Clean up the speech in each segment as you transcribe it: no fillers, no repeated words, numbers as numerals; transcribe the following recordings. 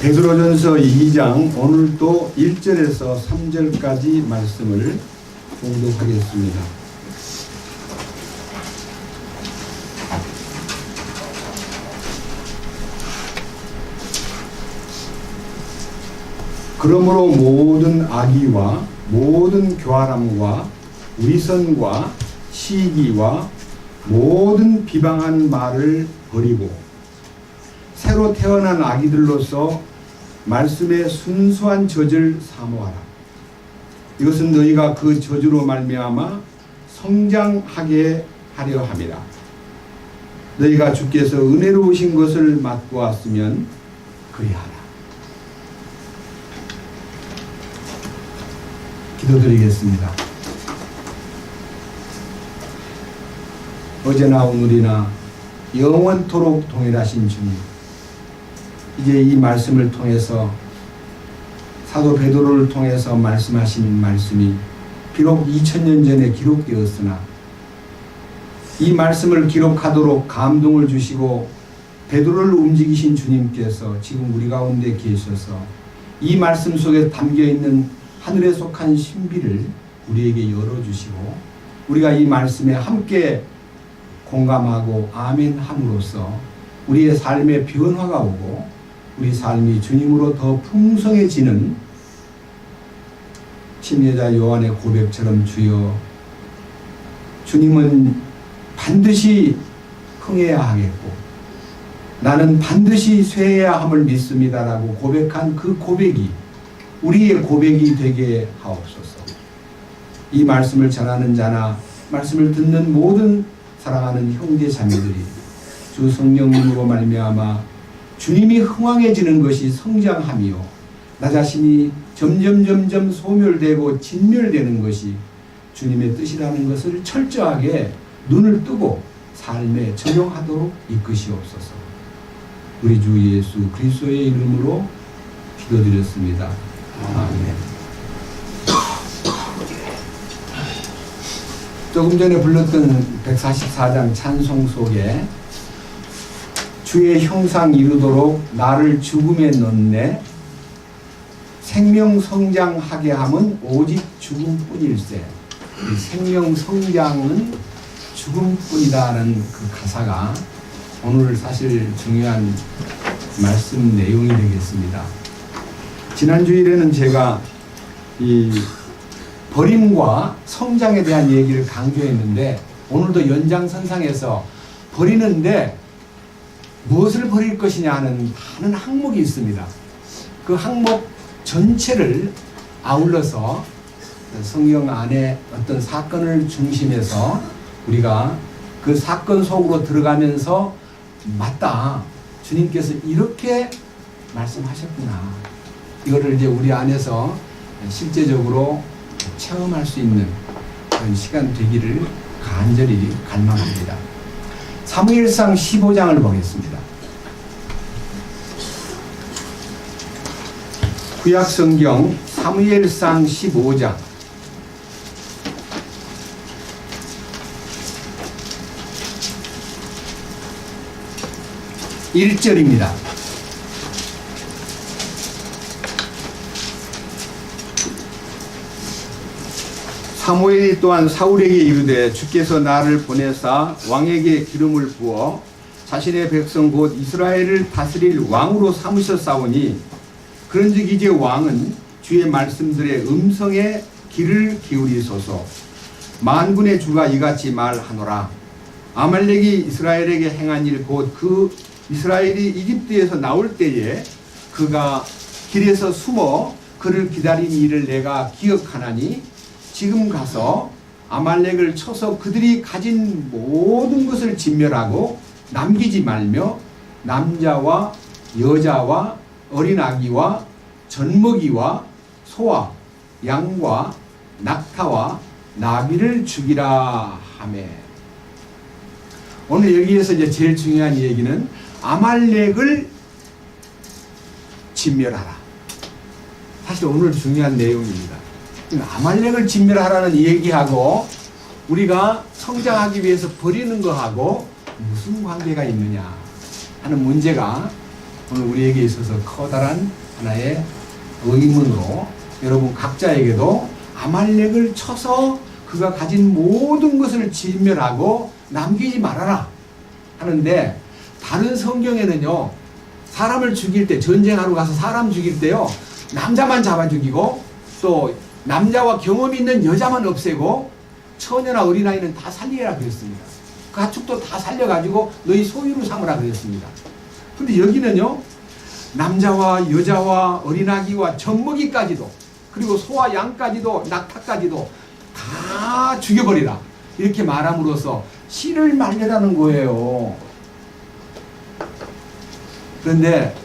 베드로전서 2장 오늘도 1절에서 3절까지 말씀을 봉독하겠습니다. 그러므로 모든 악의와 모든 교활함과 위선과 시기와 모든 비방한 말을 버리고 새로 태어난 아기들로서 말씀의 순수한 젖을 사모하라. 이것은 너희가 그 젖으로 말미암아 성장하게 하려 함이라. 너희가 주께서 은혜로우신 것을 맛보 왔으면 그리하라. 기도드리겠습니다. 어제나 오늘이나 영원토록 동일하신 주님, 이제 이 말씀을 통해서 사도 베드로를 통해서 말씀하신 말씀이 비록 2000년 전에 기록되었으나 이 말씀을 기록하도록 감동을 주시고 베드로를 움직이신 주님께서 지금 우리 가운데 계셔서 이 말씀 속에 담겨있는 하늘에 속한 신비를 우리에게 열어주시고 우리가 이 말씀에 함께 공감하고 아멘 함으로써 우리의 삶에 변화가 오고 우리 삶이 주님으로 더 풍성해지는 침례자 요한의 고백처럼 주여 주님은 반드시 흥해야 하겠고 나는 반드시 쇠해야 함을 믿습니다라고 고백한 그 고백이 우리의 고백이 되게 하옵소서. 이 말씀을 전하는 자나 말씀을 듣는 모든 사랑하는 형제 자매들이 주 성령님으로 말미암아 주님이 흥왕해지는 것이 성장하며 나 자신이 점점 소멸되고 진멸되는 것이 주님의 뜻이라는 것을 철저하게 눈을 뜨고 삶에 적용하도록 이끄시옵소서. 우리 주 예수 그리스도의 이름으로 기도드렸습니다. 아멘. 조금 전에 불렀던 144장 찬송 속에 주의 형상 이루도록 나를 죽음에 넣네 생명 성장하게 함은 오직 죽음뿐일세. 생명 성장은 죽음뿐이다라는 그 가사가 오늘 사실 중요한 말씀 내용이 되겠습니다. 지난 주일에는 제가 이 버림과 성장에 대한 얘기를 강조했는데 오늘도 연장선상에서 버리는데 무엇을 버릴 것이냐 하는 많은 항목이 있습니다. 그 항목 전체를 아울러서 성경 안에 어떤 사건을 중심해서 우리가 그 사건 속으로 들어가면서 맞다, 주님께서 이렇게 말씀하셨구나, 이거를 이제 우리 안에서 실제적으로 체험할 수 있는 그런 시간 되기를 간절히 갈망합니다. 사무엘상 15장을 보겠습니다. 구약성경 사무엘상 15장 1절입니다. 사무엘이 또한 사울에게 이르되 주께서 나를 보내사 왕에게 기름을 부어 자신의 백성 곧 이스라엘을 다스릴 왕으로 삼으셨사오니 그런즉 이제 왕은 주의 말씀들의 음성에 귀를 기울이소서. 만군의 주가 이같이 말하노라. 아말렉이 이스라엘에게 행한 일 곧 그 이스라엘이 이집트에서 나올 때에 그가 길에서 숨어 그를 기다린 일을 내가 기억하나니 지금 가서 아말렉을 쳐서 그들이 가진 모든 것을 진멸하고 남기지 말며 남자와 여자와 어린 아기와 젖먹이와 소와 양과 낙타와 나비를 죽이라 하매. 오늘 여기에서 이제 제일 중요한 얘기는 아말렉을 진멸하라. 사실 오늘 중요한 내용입니다. 아말렉을 진멸하라는 얘기하고 우리가 성장하기 위해서 버리는 거하고 무슨 관계가 있느냐 하는 문제가 오늘 우리에게 있어서 커다란 하나의 의문으로 여러분 각자에게도 아말렉을 쳐서 그가 가진 모든 것을 진멸하고 남기지 말아라 하는데, 다른 성경에는요, 사람을 죽일 때, 전쟁하러 가서 사람 죽일 때요, 남자만 잡아 죽이고 또 남자와 경험 있는 여자만 없애고 처녀나 어린아이는 다 살리라 그랬습니다. 가축도 다 살려가지고 너희 소유로 삼으라 그랬습니다. 근데 여기는요, 남자와 여자와 어린아기와 젖먹이까지도, 그리고 소와 양까지도, 낙타까지도 다 죽여버리라 이렇게 말함으로써 씨를 말려라는 거예요. 그런데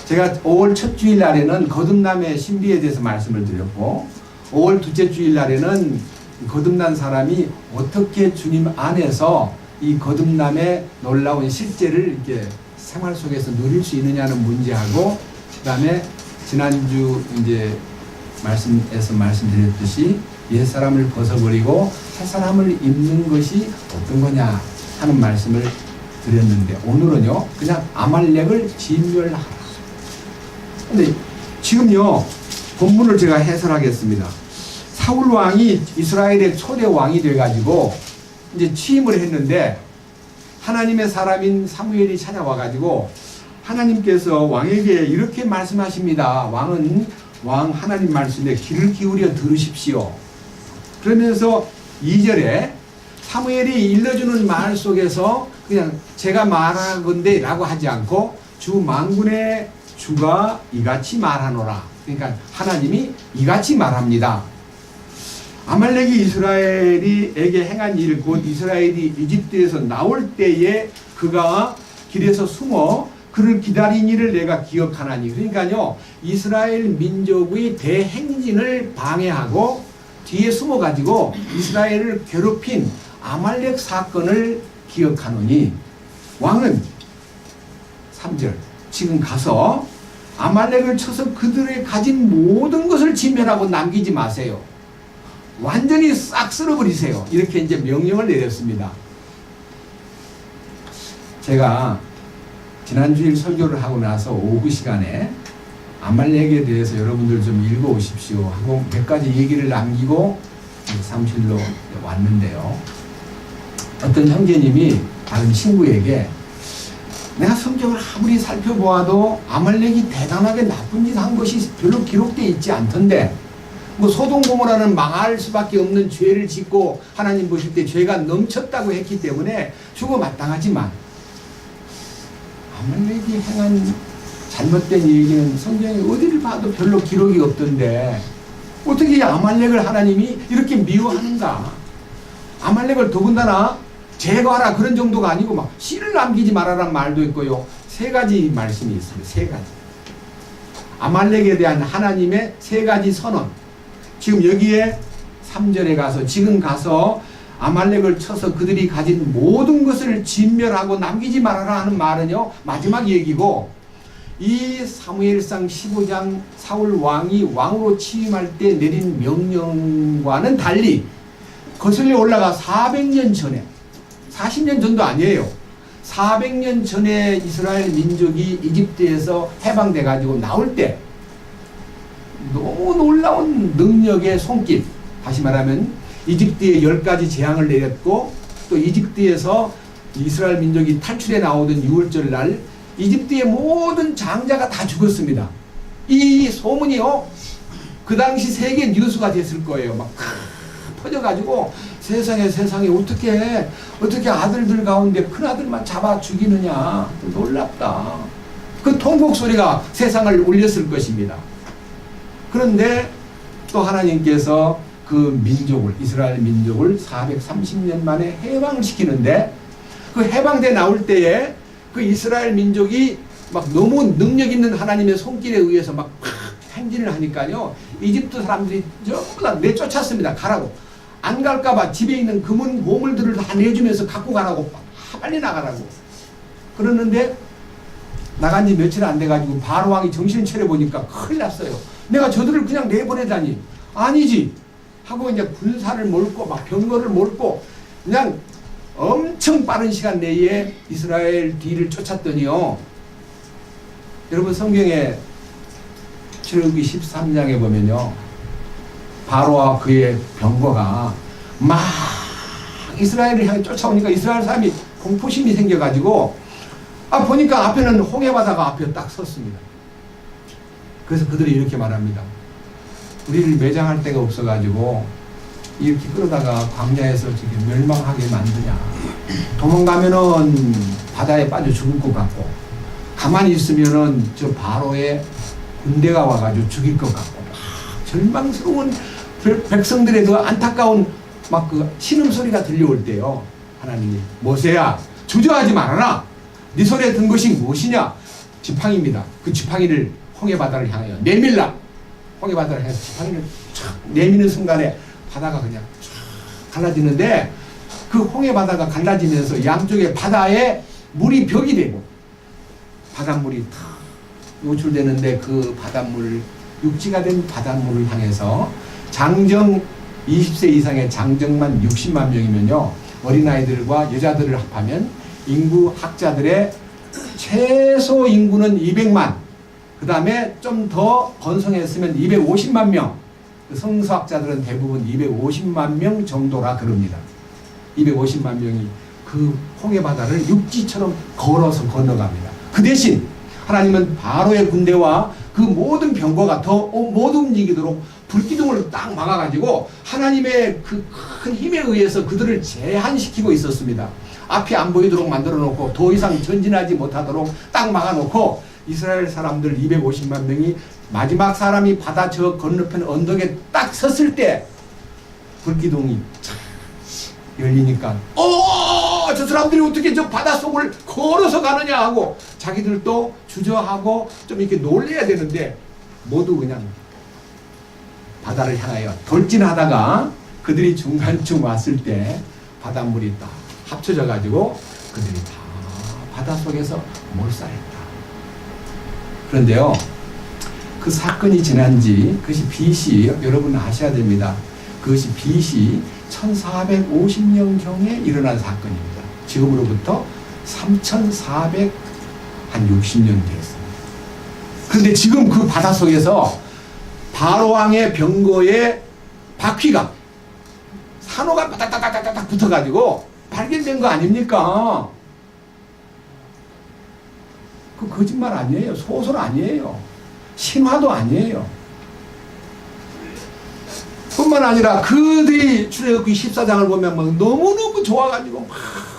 제가 5월 첫 주일 날에는 거듭남의 신비에 대해서 말씀을 드렸고, 5월 둘째 주일 날에는 거듭난 사람이 어떻게 주님 안에서 이 거듭남의 놀라운 실제를 이렇게 생활 속에서 누릴 수 있느냐는 문제하고, 그 다음에 지난주 이제 말씀에서 말씀드렸듯이 옛사람을 벗어버리고 새사람을 입는 것이 어떤 거냐 하는 말씀을 드렸는데, 오늘은요 그냥 아말렉을 진멸하라. 근데 지금요 본문을 제가 해설하겠습니다. 사울 왕이 이스라엘의 초대 왕이 돼가지고 이제 취임을 했는데, 하나님의 사람인 사무엘이 찾아와가지고 하나님께서 왕에게 이렇게 말씀하십니다. 왕은 왕 하나님 말씀에 귀를 기울여 들으십시오. 그러면서 2절에 사무엘이 일러주는 말 속에서 그냥 제가 말하는 건데 라고 하지 않고, 주 만군의 주가 이같이 말하노라. 그러니까 하나님이 이같이 말합니다. 아말렉이 이스라엘에게 행한 일, 곧 이스라엘이 이집트에서 나올 때에 그가 길에서 숨어 그를 기다린 일을 내가 기억하나니. 그러니까요, 이스라엘 민족의 대행진을 방해하고 뒤에 숨어가지고 이스라엘을 괴롭힌 아말렉 사건을 기억하노니, 왕은 3절 지금 가서 아말렉을 쳐서 그들의 가진 모든 것을 진멸하고 남기지 마세요. 완전히 싹 쓸어버리세요. 이렇게 이제 명령을 내렸습니다. 제가 지난주일 설교를 하고 나서 오후 시간에 아말렉에 대해서 여러분들 좀 읽어오십시오 하고 몇 가지 얘기를 남기고 사무실로 왔는데요, 어떤 형제님이 다른 친구에게 내가 성경을 아무리 살펴보아도 아말렉이 대단하게 나쁜 짓 한 것이 별로 기록되어 있지 않던데, 뭐 소돔 고모라는 망할 수밖에 없는 죄를 짓고 하나님 보실 때 죄가 넘쳤다고 했기 때문에 죽어 마땅하지만 아말렉이 행한 잘못된 얘기는 성경에 어디를 봐도 별로 기록이 없던데 어떻게 아말렉을 하나님이 이렇게 미워하는가. 아말렉을 더군다나 제거하라 그런 정도가 아니고 막 씨를 남기지 말아라는 말도 있고요, 3가지 말씀이 있습니다. 3가지 아말렉에 대한 하나님의 3가지 선언. 지금 여기에 3절에 가서 지금 가서 아말렉을 쳐서 그들이 가진 모든 것을 진멸하고 남기지 말아라 하는 말은요 마지막 얘기고, 이 사무엘상 15장 사울 왕이 왕으로 취임할 때 내린 명령과는 달리 거슬려 올라가 400년 전에, 40년 전도 아니에요, 400년 전에 이스라엘 민족이 이집트에서 해방돼 가지고 나올 때 너무 놀라운 능력의 손길, 다시 말하면 이집트에 10가지 재앙을 내렸고, 또 이집트에서 이스라엘 민족이 탈출해 나오던 6월절 날 이집트의 모든 장자가 다 죽었습니다. 이 소문이요 그 당시 세계 뉴스가 됐을 거예요. 막 퍼져가지고 세상에 어떻게 아들들 가운데 큰아들만 잡아 죽이느냐, 놀랍다. 그 통곡 소리가 세상을 울렸을 것입니다. 그런데 또 하나님께서 그 민족을, 이스라엘 민족을 430년 만에 해방을 시키는데, 그 해방돼 나올 때에 그 이스라엘 민족이 막 너무 능력 있는 하나님의 손길에 의해서 막 행진을 하니까요, 이집트 사람들이 전부 다 내쫓았습니다. 가라고. 안 갈까봐 집에 있는 금은 보물들을 다 내주면서 갖고 가라고, 빨리 나가라고. 그러는데 나간 지 며칠 안 돼가지고 바로 왕이 정신을 차려보니까 큰일 났어요. 내가 저들을 그냥 내보내다니. 아니지 하고 이제 군사를 몰고 막 병거를 몰고 그냥 엄청 빠른 시간 내에 이스라엘 뒤를 쫓았더니요, 여러분 성경에 출애굽기 13장에 보면요, 바로와 그의 병거가 막 이스라엘을 향해 쫓아오니까 이스라엘 사람이 공포심이 생겨가지고 보니까 앞에는 홍해바다가 앞에 딱 섰습니다. 그래서 그들이 이렇게 말합니다. 우리를 매장할 데가 없어가지고 이렇게 끌어다가 광야에서 지금 멸망하게 만드냐. 도망가면은 바다에 빠져 죽을 것 같고, 가만히 있으면은 저 바로의 군대가 와가지고 죽일 것 같고, 절망스러운 백성들의 그 안타까운 막 그 신음소리가 들려올 때요, 하나님이 모세야 주저하지 말아라. 네 손에 든 것이 무엇이냐? 지팡이입니다. 그 지팡이를 홍해바다를 향하여 내밀라. 홍해바다를 향해서 지팡이를 촥 내미는 순간에 바다가 그냥 촥 갈라지는데, 그 홍해바다가 갈라지면서 양쪽에 바다에 물이 벽이 되고 바닷물이 탁 노출되는데, 그 바닷물, 육지가 된 바닷물을 향해서 장정 20세 이상의 장정만 60만 명이면요, 어린아이들과 여자들을 합하면 인구 학자들의 최소 인구는 200만, 그 다음에 좀 더 번성했으면 250만 명, 성서학자들은 대부분 250만 명 정도라 그럽니다. 250만 명이 그 홍해바다를 육지처럼 걸어서 건너갑니다. 그 대신 하나님은 바로의 군대와 그 모든 병거가 더 못 움직이도록 불기둥을 딱 막아가지고 하나님의 그 큰 힘에 의해서 그들을 제한시키고 있었습니다. 앞이 안 보이도록 만들어 놓고 더 이상 전진하지 못하도록 딱 막아놓고, 이스라엘 사람들 250만 명이 마지막 사람이 바다 저 건너편 언덕에 딱 섰을 때 불기둥이 착 열리니까 저 사람들이 어떻게 저 바닷속을 걸어서 가느냐 하고 자기들도 주저하고 좀 이렇게 놀래야 되는데, 모두 그냥 바다를 향하여 돌진하다가 그들이 중간쯤 왔을 때 바닷물이 딱 합쳐져 가지고 그들이 다 바닷속에서 몰살했다. 그런데요, 그 사건이 지난 지, 그것이 BC, 여러분 아셔야 됩니다. 그것이 BC 1450년경에 일어난 사건입니다. 지금으로부터 3460년 되었습니다. 그런데 지금 그 바닷속에서 바로왕의 병거의 바퀴가, 산호가 따닥따닥따닥 붙어가지고 발견된 거 아닙니까? 그 거짓말 아니에요. 소설 아니에요. 신화도 아니에요. 뿐만 아니라 그들이 출애굽기 14장을 보면 막 너무너무 좋아가지고 막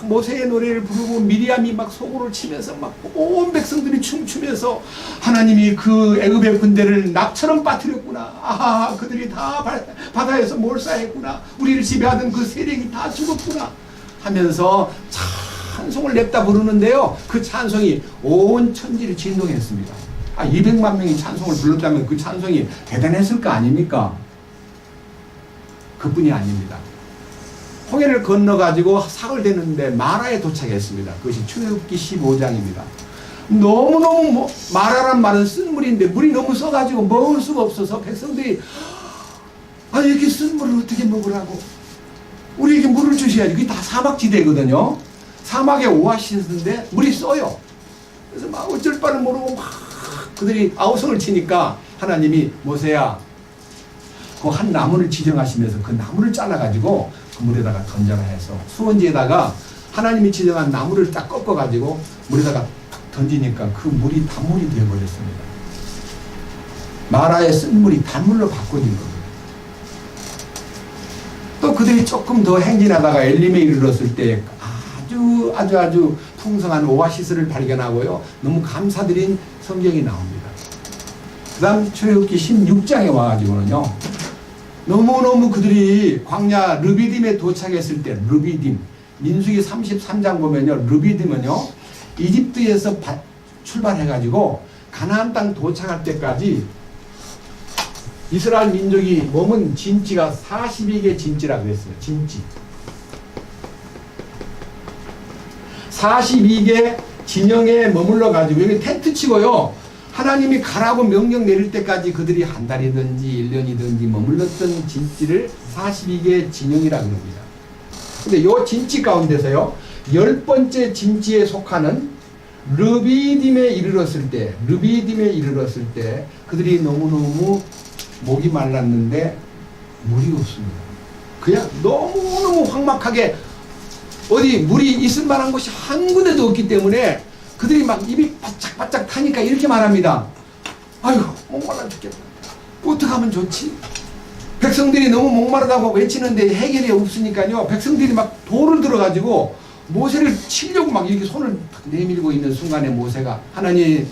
모세의 노래를 부르고, 미리암이 막 소고를 치면서 막 온 백성들이 춤추면서 하나님이 그 애굽의 군대를 낙처럼 빠뜨렸구나. 그들이 다 바다에서 몰사했구나. 우리를 지배하던 그 세력이 다 죽었구나 하면서 찬송을 냅다 부르는데요, 그 찬송이 온 천지를 진동했습니다. 200만 명이 찬송을 불렀다면 그 찬송이 대단했을 거 아닙니까? 그뿐이 아닙니다. 홍해를 건너가지고 사흘되는데 마라에 도착했습니다. 그것이 출애굽기 15장입니다. 너무너무 마라란 말은 쓴 물인데 물이 너무 써가지고 먹을 수가 없어서 백성들이 이렇게 쓴 물을 어떻게 먹으라고, 우리에게 물을 주셔야지. 그게 다 사막지대거든요. 사막의 오아시스인데 물이 써요. 그래서 막 어쩔 바를 모르고 막 그들이 아우성을 치니까 하나님이 모세야, 그 한 나무를 지정하시면서 그 나무를 잘라가지고 그 물에다가 던져라 해서 수원지에다가 하나님이 지정한 나무를 딱 꺾어가지고 물에다가 던지니까 그 물이 단물이 되어버렸습니다. 마라의 쓴 물이 단물로 바꿔진 겁니다. 또 그들이 조금 더 행진하다가 엘림에 이르렀을 때 아주 풍성한 오아시스를 발견하고요, 너무 감사드린 성경이 나옵니다. 그 다음 출애굽기 16장에 와가지고는요, 너무너무 그들이 광야 르비딤에 도착했을 때, 르비딤, 민수기 33장 보면요, 르비딤은요 이집트에서 출발해가지고 가나안 땅 도착할 때까지 이스라엘 민족이 머문 진지가 42개 진지라고 그랬어요. 진지 42개 진영에 머물러 가지고 여기 텐트 치고요, 하나님이 가라고 명령 내릴 때까지 그들이 한 달이든지 1년이든지 머물렀던 진지를 42개 진영이라고 합니다. 근데 요 진지 가운데서요, 10번째 진지에 속하는 르비딤에 이르렀을 때 그들이 너무너무 목이 말랐는데 물이 없습니다. 그냥 너무너무 황막하게 어디 물이 있을 만한 곳이 한 군데도 없기 때문에 그들이 막 입이 바짝바짝 타니까 이렇게 말합니다. 아유, 목말라 죽겠다. 어떻게 하면 좋지? 백성들이 너무 목마르다고 외치는데 해결이 없으니까요. 백성들이 막 돌을 들어가지고 모세를 치려고 막 이렇게 손을 내밀고 있는 순간에 모세가 하나님,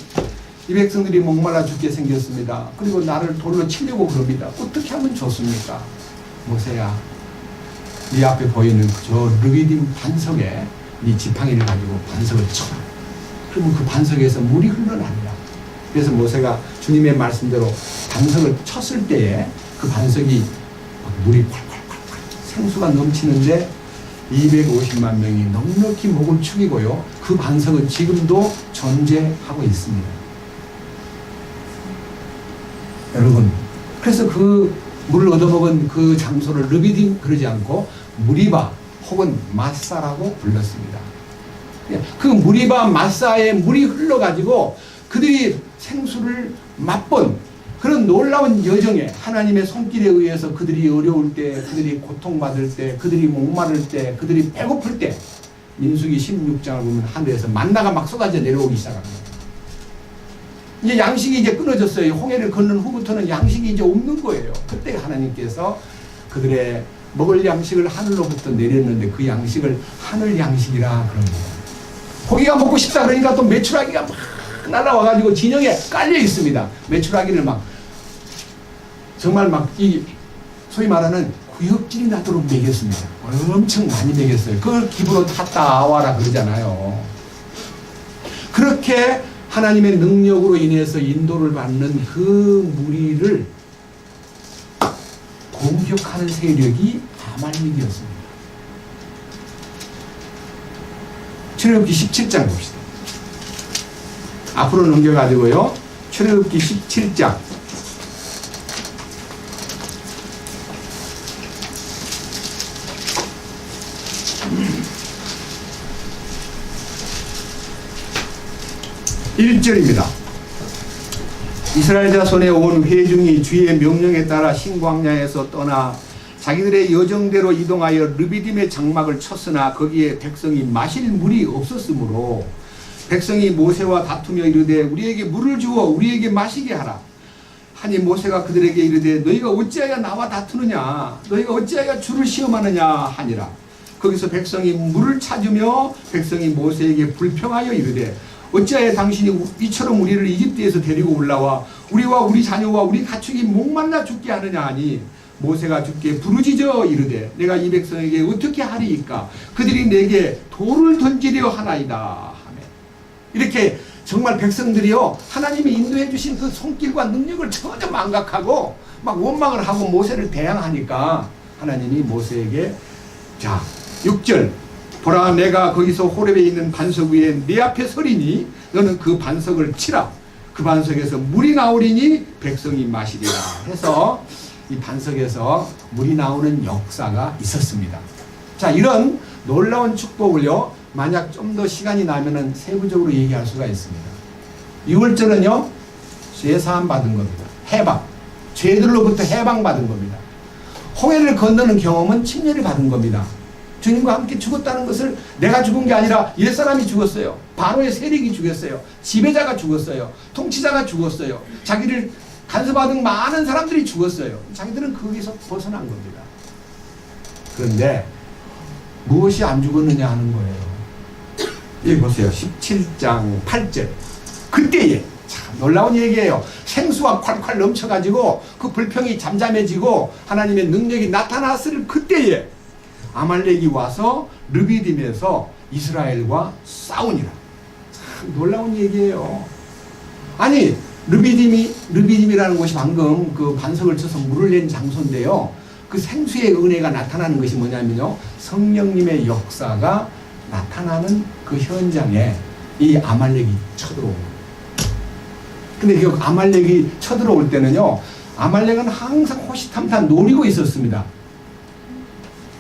이 백성들이 목말라 죽게 생겼습니다. 그리고 나를 돌로 치려고 그럽니다. 어떻게 하면 좋습니까? 모세야, 네 앞에 보이는 저 르비딤 반석에 네 지팡이를 가지고 반석을 쳐라. 그러면 그 반석에서 물이 흘러납니다. 그래서 모세가 주님의 말씀대로 반석을 쳤을 때에 그 반석이 물이 콸콸콸콸 생수가 넘치는데 250만 명이 넉넉히 목을 축이고요. 그 반석은 지금도 존재하고 있습니다. 여러분, 그래서 그 물을 얻어먹은 그 장소를 르비딤 그러지 않고 무리바 혹은 마사라고 불렀습니다. 그 무리바 마사에 물이 흘러가지고 그들이 생수를 맛본 그런 놀라운 여정에 하나님의 손길에 의해서 그들이 어려울 때, 그들이 고통받을 때, 그들이 목마를 때, 그들이 배고플 때 민수기 16장을 보면 하늘에서 만나가 막 쏟아져 내려오기 시작합니다. 이제 양식이 이제 끊어졌어요. 홍해를 건넌 후부터는 양식이 이제 없는 거예요. 그때 하나님께서 그들의 먹을 양식을 하늘로부터 내렸는데 그 양식을 하늘 양식이라 그럽니다. 고기가 먹고 싶다 그러니까 또 메추라기가 막 날아와가지고 진영에 깔려 있습니다. 메추라기를 막 정말 막 이 소위 말하는 구역질이 나도록 먹였습니다. 엄청 많이 먹였어요. 그걸 기부로 탔다 와라 그러잖아요. 그렇게 하나님의 능력으로 인해서 인도를 받는 그 무리를 공격하는 세력이 아말렉이었습니다. 출애굽기 17장 봅시다. 앞으로 넘겨가지고요. 출애굽기 17장 1절입니다. 이스라엘 자손의 온 회중이 주의 명령에 따라 신광야에서 떠나 자기들의 여정대로 이동하여 르비딤의 장막을 쳤으나 거기에 백성이 마실 물이 없었으므로 백성이 모세와 다투며 이르되 우리에게 물을 주어 우리에게 마시게 하라. 하니 모세가 그들에게 이르되 너희가 어찌하여 나와 다투느냐, 너희가 어찌하여 주를 시험하느냐 하니라. 거기서 백성이 물을 찾으며 백성이 모세에게 불평하여 이르되 어찌하여 당신이 이처럼 우리를 이집트에서 데리고 올라와 우리와 우리 자녀와 우리 가축이 목말라 죽게 하느냐 하니 모세가 주께 부르짖어 이르되 내가 이 백성에게 어떻게 하리이까 그들이 내게 돌을 던지려 하나이다 하며 이렇게 정말 백성들이요 하나님이 인도해 주신 그 손길과 능력을 전혀 망각하고 막 원망을 하고 모세를 대항하니까 하나님이 모세에게 자 6절 보라 내가 거기서 호렙에 있는 반석 위에 네 앞에 서리니 너는 그 반석을 치라. 그 반석에서 물이 나오리니 백성이 마시리라 해서 이 반석에서 물이 나오는 역사가 있었습니다. 자 이런 놀라운 축복을요 만약 좀 더 시간이 나면은 세부적으로 얘기할 수가 있습니다. 6월절은요 죄사함 받은 겁니다. 해방, 죄들로부터 해방받은 겁니다. 홍해를 건너는 경험은 침례를 받은 겁니다. 주님과 함께 죽었다는 것을 내가 죽은 게 아니라 옛사람이 죽었어요. 바로의 세력이 죽었어요. 지배자가 죽었어요. 통치자가 죽었어요. 자기를 간섭하던 많은 사람들이 죽었어요. 자기들은 거기서 벗어난 겁니다. 그런데 무엇이 안 죽었느냐 하는 거예요. 여기 보세요. 17장 8절 그때에 참 놀라운 얘기예요. 생수가 콸콸 넘쳐가지고 그 불평이 잠잠해지고 하나님의 능력이 나타났을 그때에 아말렉이 와서 르비딤에서 이스라엘과 싸우니라. 참 놀라운 얘기예요. 아니 르비딤이라는 곳이 방금 그 반석을 쳐서 물을 낸 장소인데요. 그 생수의 은혜가 나타나는 것이 뭐냐면요. 성령님의 역사가 나타나는 그 현장에 이 아말렉이 쳐들어옵니다. 근데 그 아말렉이 쳐들어올 때는요. 아말렉은 항상 호시탐탐 노리고 있었습니다.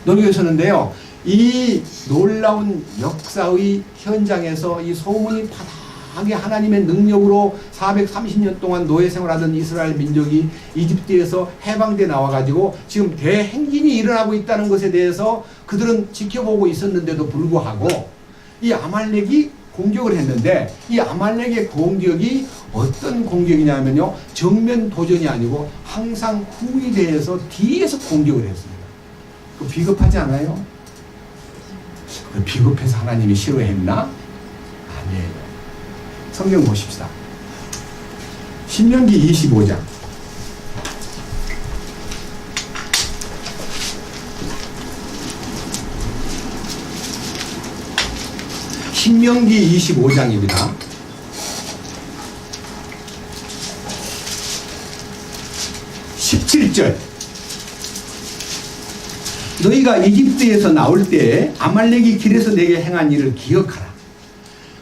노리고 있었는데요. 이 놀라운 역사의 현장에서 이 소문이 강하게 하나님의 능력으로 430년 동안 노예 생활하던 이스라엘 민족이 이집트에서 해방돼 나와가지고 지금 대행진이 일어나고 있다는 것에 대해서 그들은 지켜보고 있었는데도 불구하고 이 아말렉이 공격을 했는데, 이 아말렉의 공격이 어떤 공격이냐면요, 정면 도전이 아니고 항상 후위대에서 뒤에서 공격을 했습니다. 그 비겁하지 않아요? 그 비겁해서 하나님이 싫어했나? 아니에요. 성경 보십시다. 신명기 25장. 신명기 25장입니다. 17절. 너희가 이집트에서 나올 때 아말렉이 길에서 내게 행한 일을 기억하라.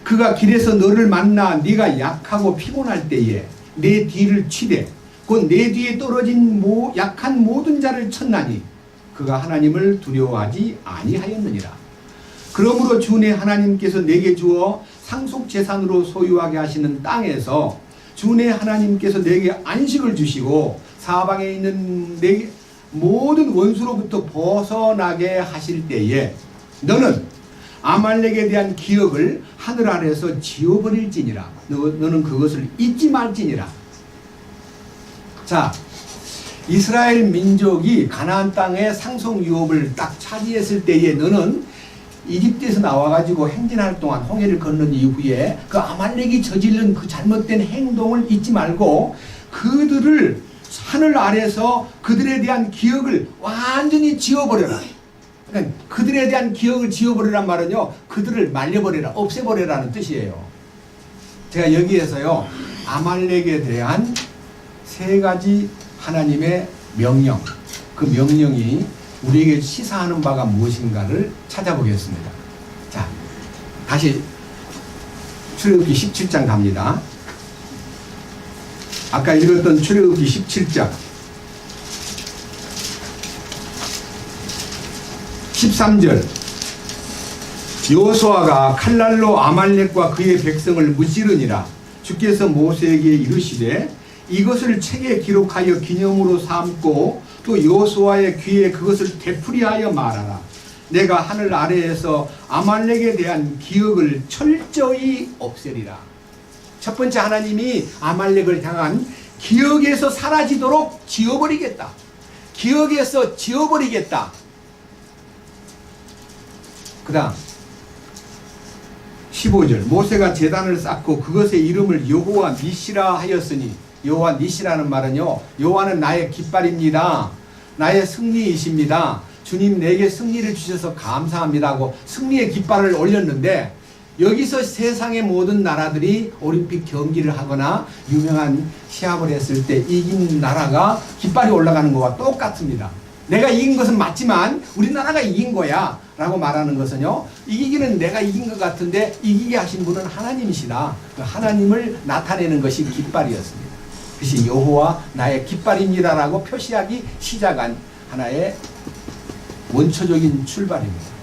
그가 길에서 너를 만나 네가 약하고 피곤할 때에 내 뒤를 치되 곧 내 뒤에 떨어진 약한 모든 자를 쳤나니 그가 하나님을 두려워하지 아니하였느니라. 그러므로 주 내 하나님께서 내게 주어 상속재산으로 소유하게 하시는 땅에서 주 내 하나님께서 내게 안식을 주시고 사방에 있는 내 모든 원수로부터 벗어나게 하실 때에 너는 아말렉에 대한 기억을 하늘 아래에서 지워버릴지니라. 너는 그것을 잊지 말지니라. 자, 이스라엘 민족이 가나안 땅의 상속 유업을 딱 차지했을 때에 너는 이집트에서 나와가지고 행진할 동안 홍해를 건넌 이후에 그 아말렉이 저지른 그 잘못된 행동을 잊지 말고 그들을 하늘 아래서 그들에 대한 기억을 완전히 지워버려라. 그러니까 그들에 대한 기억을 지워버리란 말은요, 그들을 말려버려라, 없애버려라는 뜻이에요. 제가 여기에서요, 아말렉에 대한 세 가지 하나님의 명령, 그 명령이 우리에게 시사하는 바가 무엇인가를 찾아보겠습니다. 자, 다시 출애굽기 17장 갑니다. 아까 읽었던 출애굽기 17장 13절. 여호수아가 칼날로 아말렉과 그의 백성을 무찌르니라. 주께서 모세에게 이르시되 이것을 책에 기록하여 기념으로 삼고 또 여호수아의 귀에 그것을 되풀이하여 말하라. 내가 하늘 아래에서 아말렉에 대한 기억을 철저히 없애리라. 첫 번째, 하나님이 아말렉을 향한 기억에서 사라지도록 지워버리겠다. 기억에서 지워버리겠다. 그 다음 15절. 모세가 제단을 쌓고 그것의 이름을 여호와 니시라 하였으니, 여호와 니시라는 말은요, 여호와는 나의 깃발입니다, 나의 승리이십니다, 주님 내게 승리를 주셔서 감사합니다 하고 승리의 깃발을 올렸는데, 여기서 세상의 모든 나라들이 올림픽 경기를 하거나 유명한 시합을 했을 때 이긴 나라가 깃발이 올라가는 것과 똑같습니다. 내가 이긴 것은 맞지만 우리나라가 이긴 거야 라고 말하는 것은요, 이기기는 내가 이긴 것 같은데 이기게 하신 분은 하나님이시다. 그 하나님을 나타내는 것이 깃발이었습니다. 그것이 여호와 나의 깃발입니다 라고 표시하기 시작한 하나의 원초적인 출발입니다.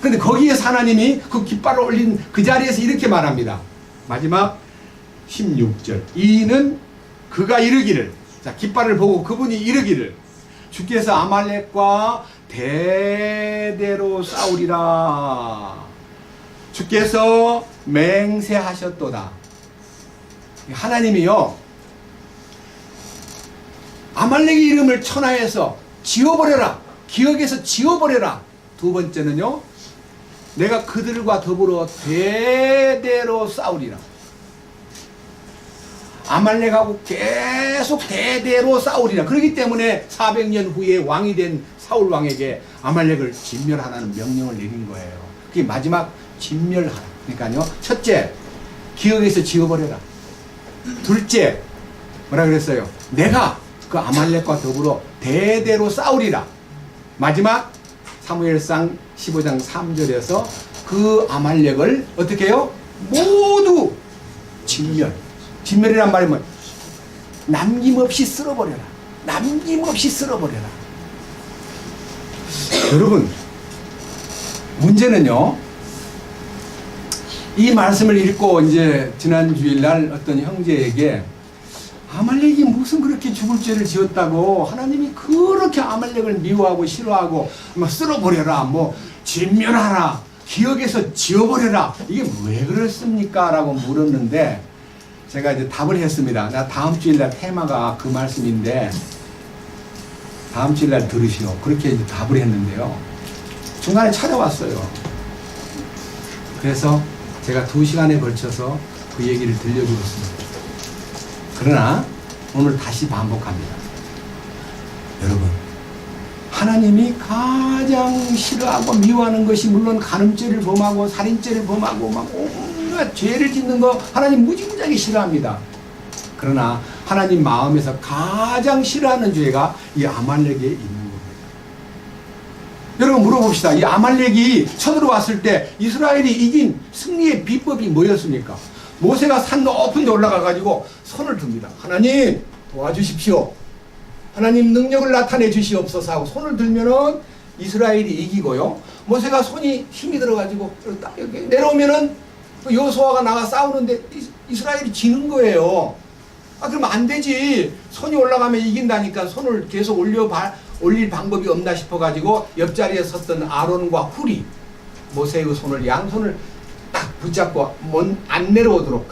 그런데 거기에서 하나님이 그 깃발을 올린 그 자리에서 이렇게 말합니다. 마지막 16절. 이는 그가 이르기를, 자, 깃발을 보고 그분이 이르기를, 주께서 아말렉과 대대로 싸우리라. 주께서 맹세하셨도다. 하나님이요, 아말렉의 이름을 천하에서 지워버려라. 기억에서 지워버려라. 두 번째는요, 내가 그들과 더불어 대대로 싸우리라. 아말렉하고 계속 대대로 싸우리라. 그렇기 때문에 400년 후에 왕이 된 사울 왕에게 아말렉을 진멸하라는 명령을 내린 거예요. 그게 마지막 진멸하라. 그러니까요, 첫째, 기억에서 지워버려라. 둘째, 뭐라 그랬어요? 내가 그 아말렉과 더불어 대대로 싸우리라. 마지막 사무엘상 15장 3절에서 그 아말렉을 어떻게 해요? 모두 진멸. 진멸이란 말이 뭐, 남김없이 쓸어버려라. 남김없이 쓸어버려라. 여러분, 문제는요, 이 말씀을 읽고 이제 지난 주일날 어떤 형제에게 아말렉이 무슨 그렇게 죽을 죄를 지었다고 하나님이 그렇게 아말렉을 미워하고 싫어하고 뭐 쓸어버려라, 뭐 진멸하라, 기억에서 지워버려라, 이게 왜 그렇습니까? 라고 물었는데 제가 이제 답을 했습니다. 나 다음 주일날 테마가 그 말씀인데 다음 주일날 들으시오. 그렇게 이제 답을 했는데요. 중간에 찾아왔어요. 그래서 제가 2시간에 걸쳐서 그 얘기를 들려주었습니다. 그러나 오늘 다시 반복합니다. 여러분, 하나님이 가장 싫어하고 미워하는 것이 물론 간음죄를 범하고 살인죄를 범하고 막 온갖 죄를 짓는 거 하나님 무지무지하게 싫어합니다. 그러나 하나님 마음에서 가장 싫어하는 죄가 이 아말렉에 있는 겁니다. 여러분 물어봅시다. 이 아말렉이 쳐들어왔을 때 이스라엘이 이긴 승리의 비법이 뭐였습니까? 모세가 산 높은 데 올라가 가지고 손을 듭니다. 하나님 도와주십시오. 하나님 능력을 나타내 주시옵소서 하고 손을 들면은 이스라엘이 이기고요. 모세가 손이 힘이 들어 가지고 딱 이렇게 내려오면은 여호수아가 나가 싸우는데 이스라엘이 지는 거예요. 아 그러면 안 되지. 손이 올라가면 이긴다니까 손을 계속 올릴 방법이 없나 싶어 가지고 옆자리에 섰던 아론과 훌이 모세의 손을 양손을 딱 붙잡고 못 내려오도록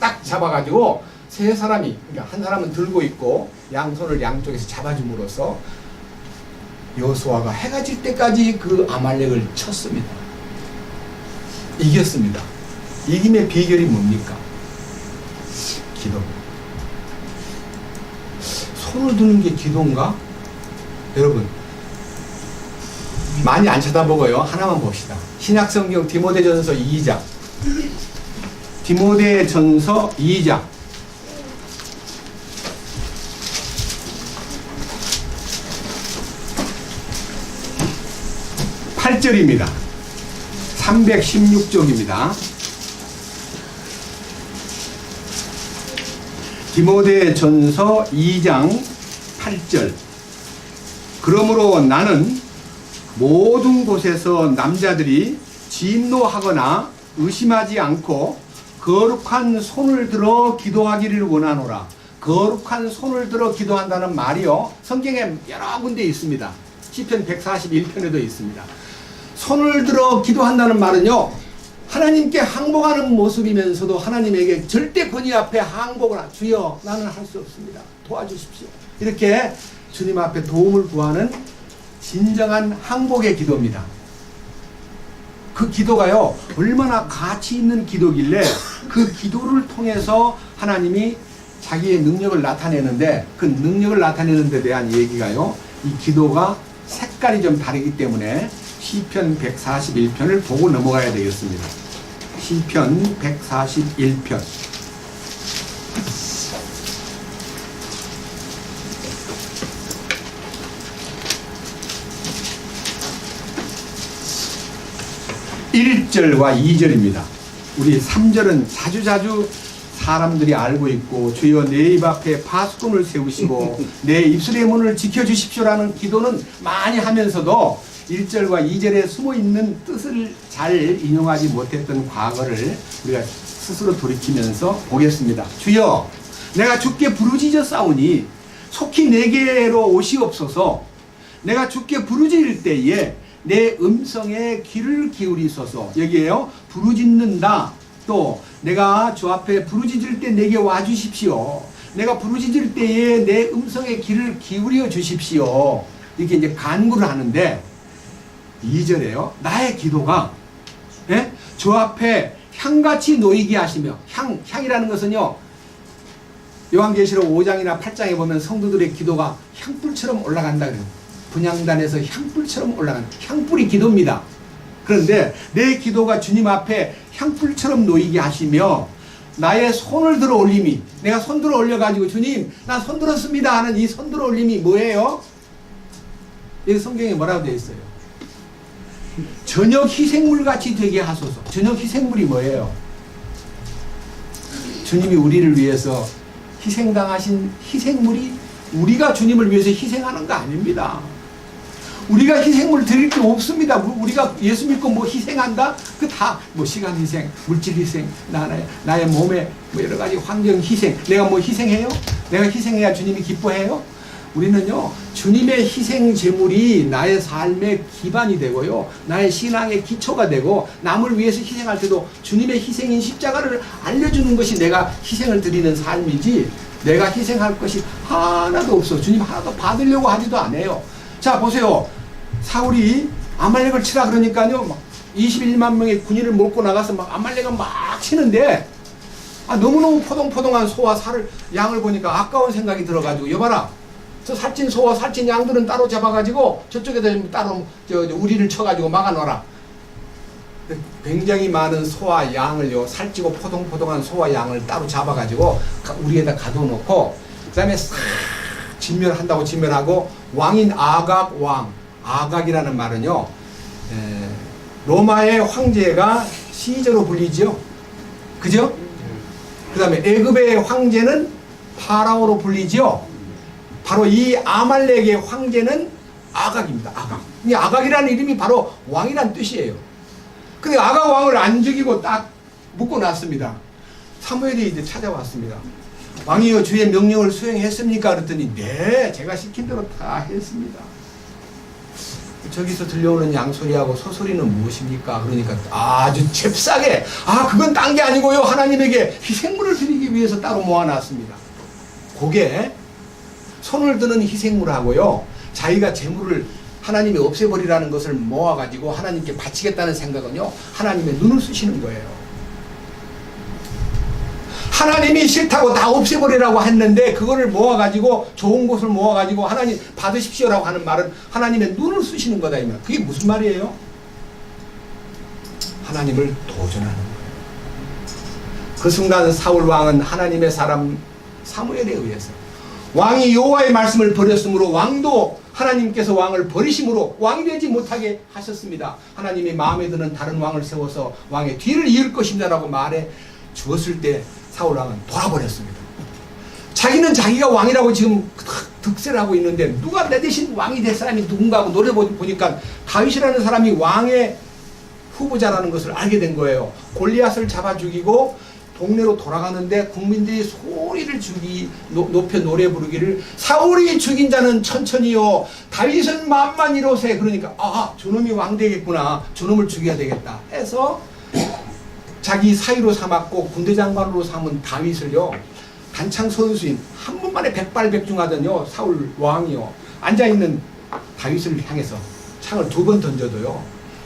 딱 잡아가지고 세 사람이, 그러니까 한 사람은 들고 있고 양손을 양쪽에서 잡아줌으로써 여호수아가 해가 질 때까지 그 아말렉을 쳤습니다. 이겼습니다. 이김의 비결이 뭡니까? 기도. 손을 드는 게 기도인가? 여러분 많이 안 쳐다보고요. 하나만 봅시다. 신약성경 디모데전서 2장. 디모데전서 2장. 8절입니다. 316쪽입니다. 디모데전서 2장 8절. 그러므로 나는 모든 곳에서 남자들이 진노하거나 의심하지 않고 거룩한 손을 들어 기도하기를 원하노라. 거룩한 손을 들어 기도한다는 말이요, 성경에 여러 군데 있습니다. 시편 141편에도 있습니다. 손을 들어 기도한다는 말은요, 하나님께 항복하는 모습이면서도 하나님에게 절대 권위 앞에 항복을 하라. 주여 나는 할 수 없습니다. 도와주십시오. 이렇게 주님 앞에 도움을 구하는 진정한 항복의 기도입니다. 그 기도가요 얼마나 가치 있는 기도길래 그 기도를 통해서 하나님이 자기의 능력을 나타내는데, 그 능력을 나타내는 데 대한 얘기가요, 이 기도가 색깔이 좀 다르기 때문에 시편 141편을 보고 넘어가야 되겠습니다. 시편 141편. (1절과) (2절입니다) 우리 3절은 자주자주 사람들이 알고 있고, 주여 내 입 앞에 파수꾼을 세우시고 내 입술의 문을 지켜주십시오라는 기도는 많이 하면서도 1절과 2절에 숨어있는 뜻을 잘 인용하지 못했던 과거를 우리가 스스로 돌이키면서 보겠습니다. 주여 내가 주께 부르짖어 싸우니 속히 내게로 오시옵소서. 내가 주께 부르짖을 때에 내 음성에 귀를 기울이소서. 여기에요, 부르짖는다. 또 내가 주 앞에 부르짖을 때 내게 와주십시오. 내가 부르짖을 때에 내 음성에 귀를 기울여 주십시오. 이렇게 이제 간구를 하는데, 2절에요 나의 기도가 주 앞에 향같이 놓이게 하시며, 향이라는 것은요, 요한계시록 5장이나 8장에 보면 성도들의 기도가 향불처럼 올라간다 그래요. 분향단에서 향불처럼 올라간 향불이 기도입니다. 그런데 내 기도가 주님 앞에 향불처럼 놓이게 하시며 나의 손을 들어 올림이, 내가 손 들어 올려가지고 주님 나 손 들었습니다 하는 이 손 들어 올림이 뭐예요? 여기 성경에 뭐라고 되어 있어요? 저녁 희생물같이 되게 하소서. 저녁 희생물이 뭐예요? 주님이 우리를 위해서 희생당하신 희생물이 우리가 주님을 위해서 희생하는 거 아닙니다. 우리가 희생물 드릴 게 없습니다. 우리가 예수 믿고 뭐 희생한다? 그 다 뭐 시간 희생, 물질 희생, 나의 몸에 뭐 여러 가지 환경 희생. 내가 뭐 희생해요? 내가 희생해야 주님이 기뻐해요? 우리는요, 주님의 희생 제물이 나의 삶의 기반이 되고요, 나의 신앙의 기초가 되고, 남을 위해서 희생할 때도 주님의 희생인 십자가를 알려주는 것이 내가 희생을 드리는 삶이지, 내가 희생할 것이 하나도 없어. 주님 하나도 받으려고 하지도 않아요. 자, 보세요. 사울이 아말렉을 치라 그러니까요, 막 21만 명의 군인을 몰고 나가서 막 아말렉을 막 치는데, 너무너무 포동포동한 소와 양을 보니까 아까운 생각이 들어가지고, 여봐라, 저 살찐 소와 살찐 양들은 따로 잡아가지고 저쪽에다 따로 우리를 쳐가지고 막아놓아라. 굉장히 많은 소와 양을요, 살찌고 포동포동한 소와 양을 따로 잡아가지고 우리에다 가둬놓고, 그 다음에 싹 진멸한다고 진멸하고, 왕인 아각 왕, 아각이라는 말은요, 로마의 황제가 시저로 불리죠. 그죠? 그 다음에 애굽의 황제는 파라오로 불리죠. 바로 이 아말렉의 황제는 아각입니다. 아각. 이 아각이라는 이름이 바로 왕이란 뜻이에요. 근데 아각 왕을 안 죽이고 딱 묶어놨습니다. 사무엘이 이제 찾아왔습니다. 왕이여, 주의 명령을 수행했습니까? 그랬더니 네, 제가 시킨 대로 다 했습니다. 저기서 들려오는 양소리하고 소소리는 무엇입니까? 그러니까 아주 잽싸게, 그건 딴 게 아니고요, 하나님에게 희생물을 드리기 위해서 따로 모아놨습니다. 그게 손을 드는 희생물하고요, 자기가 재물을 하나님이 없애버리라는 것을 모아가지고 하나님께 바치겠다는 생각은요, 하나님의 눈을 쓰시는 거예요. 하나님이 싫다고 다 없애버리라고 했는데, 그거를 모아가지고 좋은 것을 모아가지고 하나님 받으십시오라고 하는 말은 하나님의 눈을 쓰시는 거다, 이 말. 그게 무슨 말이에요? 하나님을 도전하는 거예요. 그 순간 사울 왕은 하나님의 사람 사무엘에 의해서, 왕이 여호와의 말씀을 버렸으므로 왕도 하나님께서 왕을 버리심으로 왕이 되지 못하게 하셨습니다. 하나님이 마음에 드는 다른 왕을 세워서 왕의 뒤를 이을 것입니다라고 말해 주었을 때 사울 왕은 돌아버렸습니다. 자기는 자기가 왕이라고 지금 득세를 하고 있는데, 누가 내 대신 왕이 될 사람이 누군가 하고 노려보니까 다윗이라는 사람이 왕의 후보자라는 것을 알게 된 거예요. 골리앗을 잡아 죽이고 동네로 돌아가는데 국민들이 소리를 높여 노래 부르기를, 사울이 죽인 자는 천천히요, 다윗은 만만 이로세. 그러니까 저놈이 왕 되겠구나, 저놈을 죽여야 되겠다 해서 자기 사위로 삼았고 군대 장관으로 삼은 다윗을요, 단창 선수인 한 번만에 백발백중하던요 사울 왕이요, 앉아있는 다윗을 향해서 창을 2번 던져도요,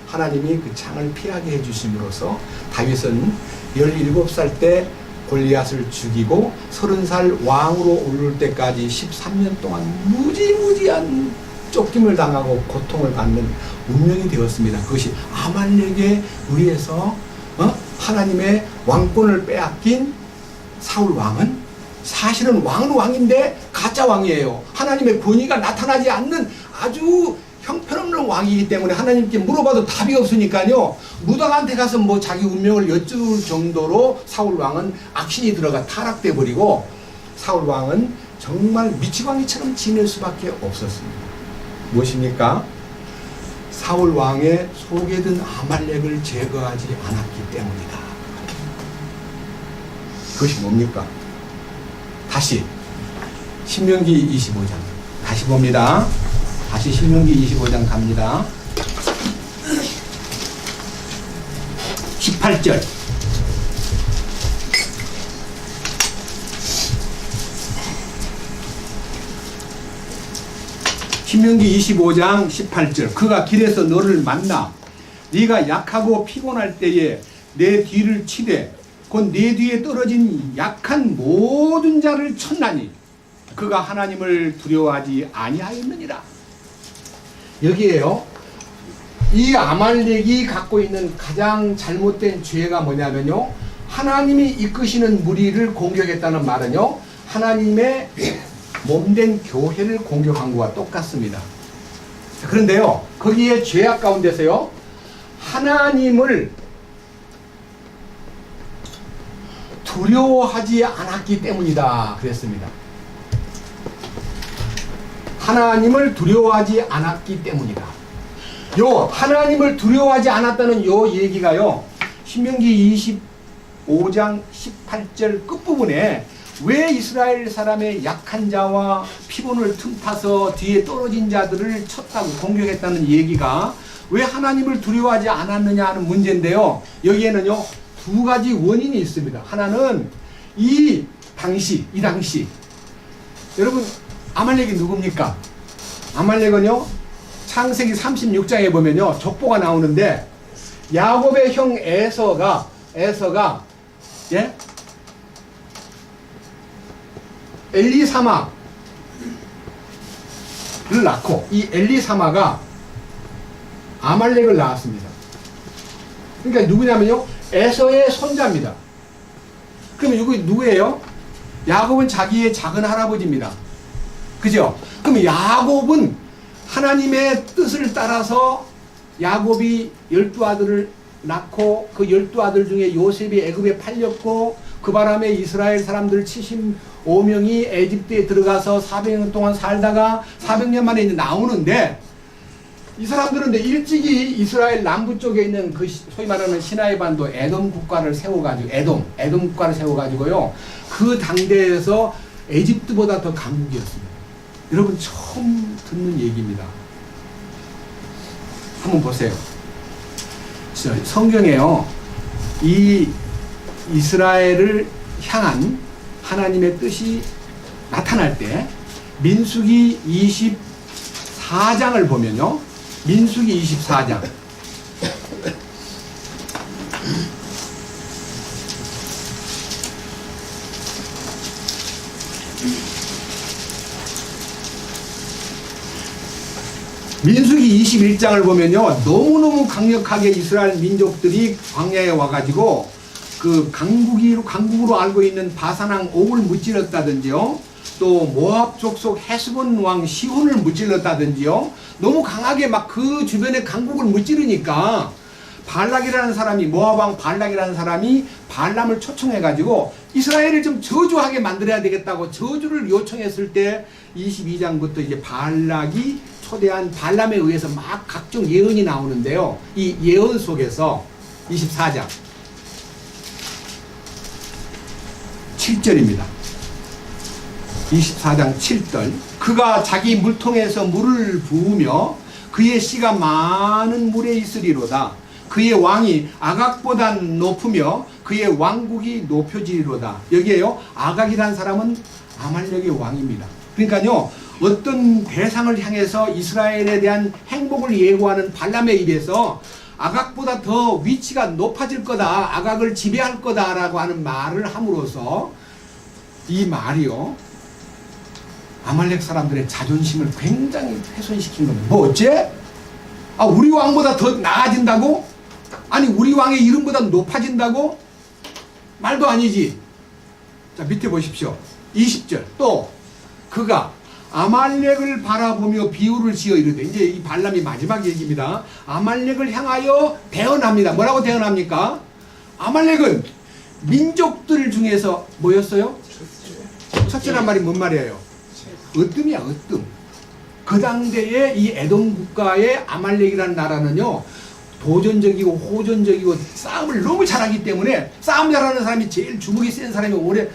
하나님이 그 창을 피하게 해주심으로써 다윗은 17살 때 골리앗을 죽이고 30살 왕으로 오를 때까지 13년 동안 무지무지한 쫓김을 당하고 고통을 받는 운명이 되었습니다. 그것이 아말렉에 의해서 하나님의 왕권을 빼앗긴 사울 왕은 사실은 왕은 왕인데 가짜 왕이에요. 하나님의 권위가 나타나지 않는 아주 형편없는 왕이기 때문에 하나님께 물어봐도 답이 없으니까요, 무당한테 가서 뭐 자기 운명을 여쭈을 정도로 사울 왕은 악신이 들어가 타락돼 버리고, 사울 왕은 정말 미치광이처럼 지낼 수밖에 없었습니다. 무엇입니까? 사울 왕의 속에 든 아말렉을 제거하지 않았기 때문이다. 그것이 뭡니까? 다시 신명기 25장 다시 봅니다. 다시 신명기 25장 갑니다. 18절. 신명기 25장 18절. 그가 길에서 너를 만나 네가 약하고 피곤할 때에 내 뒤를 치되 곧 내 뒤에 떨어진 약한 모든 자를 쳤나니 그가 하나님을 두려워하지 아니하였느니라. 여기에요, 이 아말렉이 갖고 있는 가장 잘못된 죄가 뭐냐면요, 하나님이 이끄시는 무리를 공격했다는 말은요, 하나님의 몸된 교회를 공격한 것과 똑같습니다. 그런데요, 거기에 죄악 가운데서요, 하나님을 두려워하지 않았기 때문이다 그랬습니다. 하나님을 두려워하지 않았기 때문이다. 요 하나님을 두려워하지 않았다는 요 얘기가요, 신명기 25장 18절 끝부분에 왜 이스라엘 사람의 약한 자와 피곤을 틈타서 뒤에 떨어진 자들을 쳤다고 공격했다는 얘기가 왜 하나님을 두려워하지 않았느냐 하는 문제인데요. 여기에는요 두 가지 원인이 있습니다. 하나는 이 당시 여러분 아말렉이 누굽니까? 아말렉은요 창세기 36장에 보면요 족보가 나오는데 야곱의 형 에서가 예? 엘리사마를 낳고 이 엘리사마가 아말렉을 낳았습니다. 그러니까 누구냐면요 에서의 손자입니다. 그러면 이거 누구예요? 야곱은 자기의 작은 할아버지입니다. 그죠? 그럼 야곱은 하나님의 뜻을 따라서 야곱이 12아들을 낳고 그 12아들 중에 요셉이 애굽에 팔렸고 그 바람에 이스라엘 사람들 75명이 에집트에 들어가서 400년 동안 살다가 400년 만에 이제 나오는데 이 사람들은 일찍이 이스라엘 남부 쪽에 있는 그 소위 말하는 시나이 반도 에돔 국가를 세워가지고 에돔 국가를 세워가지고요 그 당대에서 에집트보다 더 강국이었습니다. 여러분 처음 듣는 얘기입니다. 한번 보세요. 성경에요 이 이스라엘을 향한 하나님의 뜻이 나타날 때 민수기 24장을 보면요 민수기 24장 민수기 21장을 보면요 너무너무 강력하게 이스라엘 민족들이 광야에 와가지고 그 강국으로 알고 있는 바산왕 옥을 무찔렀다든지요 또 모압 족속 헤스본 왕 시혼을 무찔렀다든지요 너무 강하게 막 그 주변에 강국을 무찌르니까 발락이라는 사람이 모압 왕 발락이라는 사람이 발람을 초청해가지고 이스라엘을 좀 저주하게 만들어야 되겠다고 저주를 요청했을 때 22장부터 이제 발락이 초대한 발람에 의해서 막 각종 예언이 나오는데요. 이 예언 속에서 24장 7절입니다. 24장 7절 그가 자기 물통에서 물을 부으며 그의 씨가 많은 물에 있으리로다. 그의 왕이 아각보다 높으며 그의 왕국이 높여지리로다. 여기에요 아각이라는 사람은 아말렉의 왕입니다. 그러니까요 어떤 대상을 향해서 이스라엘에 대한 행복을 예고하는 발람의 입에서 아각보다 더 위치가 높아질 거다 아각을 지배할 거다라고 하는 말을 함으로써 이 말이요 아말렉 사람들의 자존심을 굉장히 훼손시킨 겁니다. 뭐 어째? 우리 왕보다 더 나아진다고? 아니 우리 왕의 이름보다 높아진다고? 말도 아니지. 자 밑에 보십시오. 20절 또 그가 아말렉을 바라보며 비유를 지어 이르되 이제 이 발람이 마지막 얘기입니다. 아말렉을 향하여 대언합니다. 뭐라고 대언합니까? 아말렉은 민족들 중에서 뭐였어요? 첫째란 말이 뭔 말이에요? 으뜸이야 으뜸. 그 당대에 이 에돔 국가의 아말렉이라는 나라는요 도전적이고 호전적이고 싸움을 너무 잘하기 때문에 싸움 잘하는 사람이 제일 주먹이 센 사람이 오래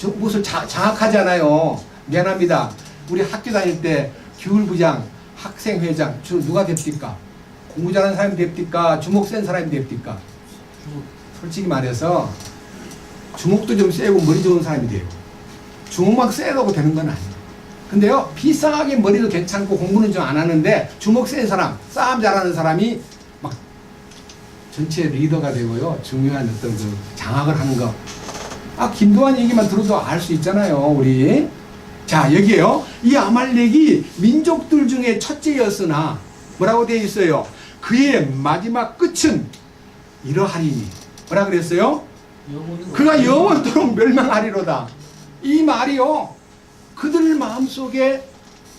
무엇을 장악하잖아요. 미안합니다. 우리 학교 다닐 때 교육부장, 학생회장 누가 됩니까? 공부 잘하는 사람이 됩니까? 주먹 센 사람이 됩니까? 솔직히 말해서 주먹도 좀 세고 머리 좋은 사람이 돼요. 주먹만 세다고 되는 건 아니에요. 근데요 비싸하게 머리도 괜찮고 공부는 좀 안 하는데 주먹 센 사람, 싸움 잘하는 사람이 막 전체 리더가 되고요 중요한 어떤 그 장악을 하는 거. 김도환 얘기만 들어도 알 수 있잖아요 우리. 자 여기에요 이 아말렉이 민족들 중에 첫째였으나 뭐라고 되어 있어요? 그의 마지막 끝은 이러하리니 뭐라 그랬어요? 그가 영원토록 멸망하리로다. 이 말이요 그들 마음속에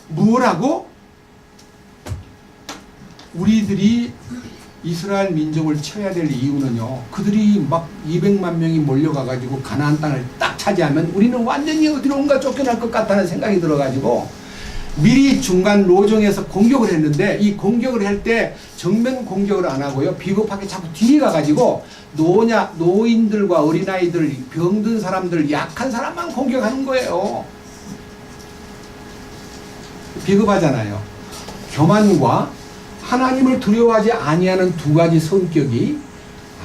뭐라고? 우리들이 이스라엘 민족을 쳐야 될 이유는요 그들이 막 200만 명이 몰려가가지고 가나안 땅을 딱 차지하면 우리는 완전히 어디론가 쫓겨날 것 같다는 생각이 들어가지고 미리 중간 로정에서 공격을 했는데 이 공격을 할 때 정면 공격을 안 하고요. 비겁하게 자꾸 뒤에 가가지고 노인들과 어린아이들, 병든 사람들, 약한 사람만 공격하는 거예요. 비겁하잖아요. 교만과 하나님을 두려워하지 아니하는 두 가지 성격이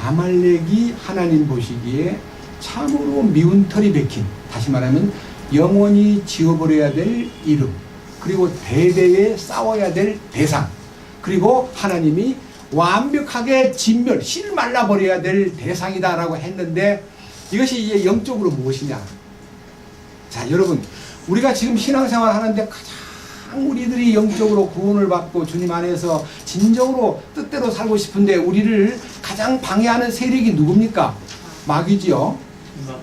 아말렉이 하나님 보시기에 참으로 미운 털이 박힌, 다시 말하면 영원히 지워버려야 될 이름, 그리고 대대에 싸워야 될 대상, 그리고 하나님이 완벽하게 진멸, 실 말라버려야 될 대상이다라고 했는데 이것이 이제 영적으로 무엇이냐. 자, 여러분, 우리가 지금 신앙생활 하는데 가장 우리들이 영적으로 구원을 받고 주님 안에서 진정으로 뜻대로 살고 싶은데 우리를 가장 방해하는 세력이 누굽니까? 마귀지요.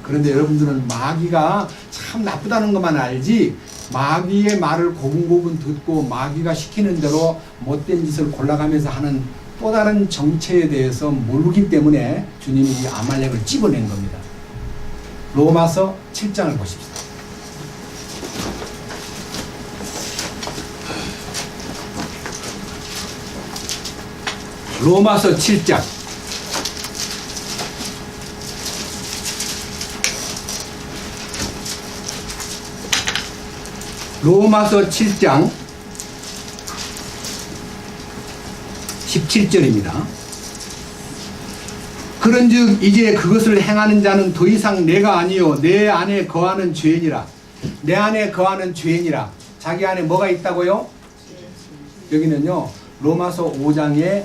그런데 여러분들은 마귀가 참 나쁘다는 것만 알지, 마귀의 말을 고분고분 듣고 마귀가 시키는 대로 못된 짓을 골라가면서 하는 또 다른 정체에 대해서 모르기 때문에 주님이 이 아말렉을 찝어낸 겁니다. 로마서 7장을 보십시오. 로마서 7장. 로마서 7장 17절입니다. 그런즉 이제 그것을 행하는 자는 더 이상 내가 아니요 내 안에 거하는 죄인이라. 내 안에 거하는 죄인이라. 자기 안에 뭐가 있다고요? 여기는요 로마서 5장에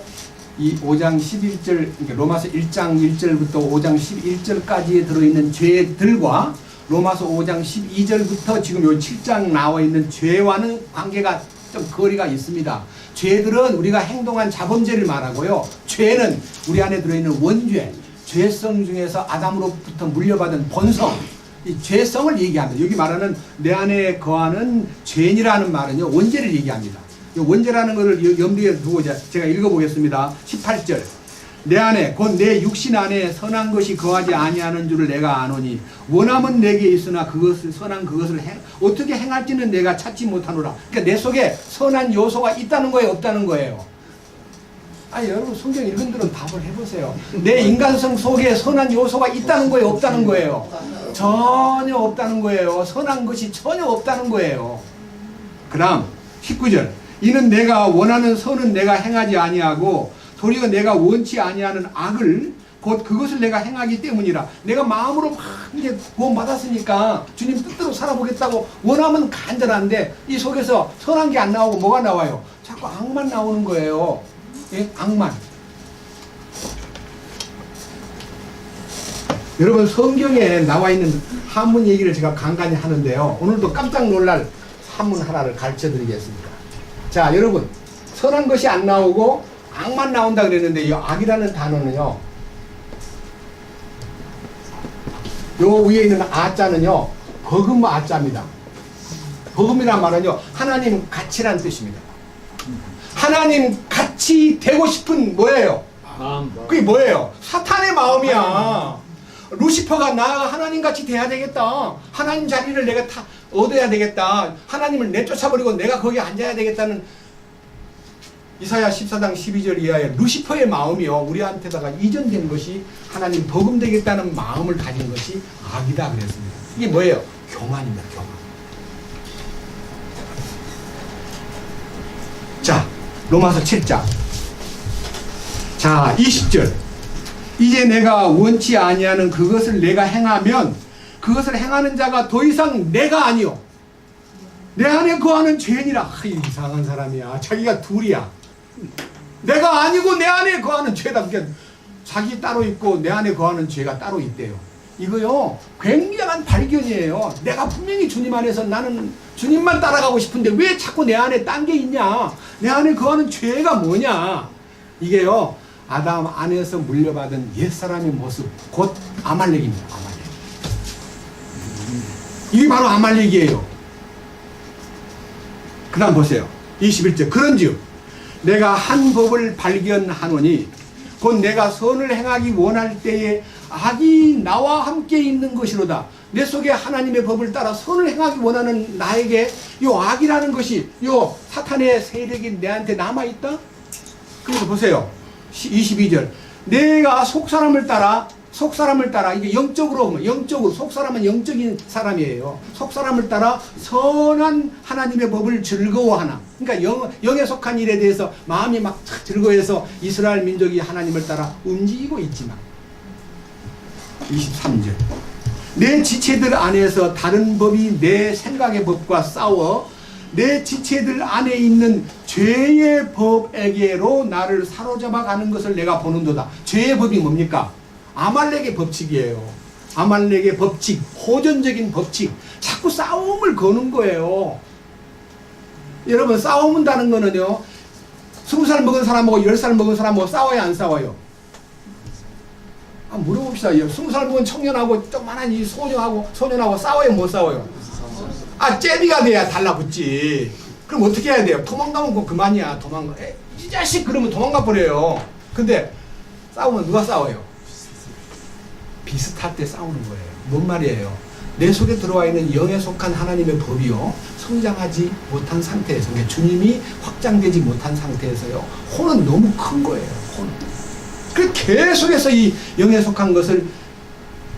이 5장 11절, 그러니까 로마서 1장 1절부터 5장 11절까지에 들어있는 죄들과 로마서 5장 12절부터 지금 요 7장 나와 있는 죄와는 관계가 좀 거리가 있습니다. 죄들은 우리가 행동한 자범죄를 말하고요. 죄는 우리 안에 들어있는 원죄, 죄성 중에서 아담으로부터 물려받은 본성, 이 죄성을 얘기합니다. 여기 말하는 내 안에 거하는 죄인이라는 말은요, 원죄를 얘기합니다. 이 원죄라는 것을 염두에 두고 제가 읽어보겠습니다. 18절. 내 안에 곧 내 육신 안에 선한 것이 거하지 아니하는 줄을 내가 아노니 원함은 내게 있으나 그것을 선한 그것을 어떻게 행할지는 내가 찾지 못하노라. 그러니까 내 속에 선한 요소가 있다는 거예요, 없다는 거예요? 아니 여러분 성경 읽은 들은 답을 해보세요. 내 인간성 속에 선한 요소가 있다는 거예요, 없다는 거예요? 전혀 없다는 거예요. 선한 것이 전혀 없다는 거예요. 그 다음 19절. 이는 내가 원하는 선은 내가 행하지 아니하고 도리어 내가 원치 아니하는 악을 곧 그것을 내가 행하기 때문이라. 내가 마음으로 막 이제 구원 받았으니까 주님 뜻대로 살아보겠다고 원하면 간절한데 이 속에서 선한 게 안 나오고 뭐가 나와요? 자꾸 악만 나오는 거예요. 예? 악만. 여러분 성경에 나와 있는 한문 얘기를 제가 간간히 하는데요. 오늘도 깜짝 놀랄 한문 하나를 가르쳐 드리겠습니다. 자, 여러분 선한 것이 안 나오고 악만 나온다 그랬는데 이 악이라는 단어는요, 요 위에 있는 아자는요 버금 아자입니다. 버금이란 말은요 하나님 같이란 뜻입니다. 하나님 같이 되고 싶은 뭐예요? 마음. 그게 뭐예요? 사탄의 마음이야. 루시퍼가 나 하나님 같이 돼야 되겠다, 하나님 자리를 내가 다 얻어야 되겠다, 하나님을 내쫓아버리고 내가 거기 앉아야 되겠다는 이사야 14장 12절 이하에 루시퍼의 마음이요 우리한테다가 이전된 것이 하나님 버금되겠다는 마음을 가진 것이 악이다 그랬습니다. 이게 뭐예요? 교만입니다. 교만. 자, 로마서 7장 자 20절. 이제 내가 원치 아니하는 그것을 내가 행하면 그것을 행하는 자가 더 이상 내가 아니요 내 안에 거하는 죄인이라. 이상한 사람이야. 자기가 둘이야. 내가 아니고 내 안에 거하는 죄다. 그러니까 자기 따로 있고 내 안에 거하는 죄가 따로 있대요. 이거요 굉장한 발견이에요. 내가 분명히 주님 안에서 나는 주님만 따라가고 싶은데 왜 자꾸 내 안에 딴 게 있냐, 내 안에 거하는 죄가 뭐냐. 이게요 아담 안에서 물려받은 옛사람의 모습, 곧 아말렉입니다. 아말렉. 이게 바로 아말렉이에요. 그 다음 보세요. 21절. 그런즉 내가 한 법을 발견하노니 곧 내가 선을 행하기 원할 때에 악이 나와 함께 있는 것이로다. 내 속에 하나님의 법을 따라 선을 행하기 원하는 나에게 요 악이라는 것이 요 사탄의 세력이 내한테 남아있다. 그래서 보세요. 22절. 내가 속사람을 따라 이게 영적으로 속사람은 영적인 사람이에요. 속사람을 따라 선한 하나님의 법을 즐거워하나. 그러니까 영에 속한 일에 대해서 마음이 막 즐거워해서 이스라엘 민족이 하나님을 따라 움직이고 있지만 23절. 내 지체들 안에서 다른 법이 내 생각의 법과 싸워 내 지체들 안에 있는 죄의 법에게로 나를 사로잡아 가는 것을 내가 보는도다. 죄의 법이 뭡니까? 아말렉의 법칙이에요. 아말렉의 법칙, 호전적인 법칙. 자꾸 싸움을 거는 거예요. 여러분, 싸움은다는 거는요, 20살 먹은 사람하고 10살 먹은 사람하고 싸워야 안 싸워요? 물어봅시다. 20살 먹은 청년하고 조그만한 이 소년하고 싸워요, 못 싸워요? 째비가 돼야 달라붙지. 그럼 어떻게 해야 돼요? 도망가면 그만이야. 이 자식 그러면 도망가 버려요. 근데 싸우면 누가 싸워요? 비슷할 때 싸우는 거예요. 뭔 말이에요? 내 속에 들어와 있는 영에 속한 하나님의 법이요, 성장하지 못한 상태에서, 그러니까 주님이 확장되지 못한 상태에서요, 혼은 너무 큰 거예요. 혼. 그래서 계속해서 이 영에 속한 것을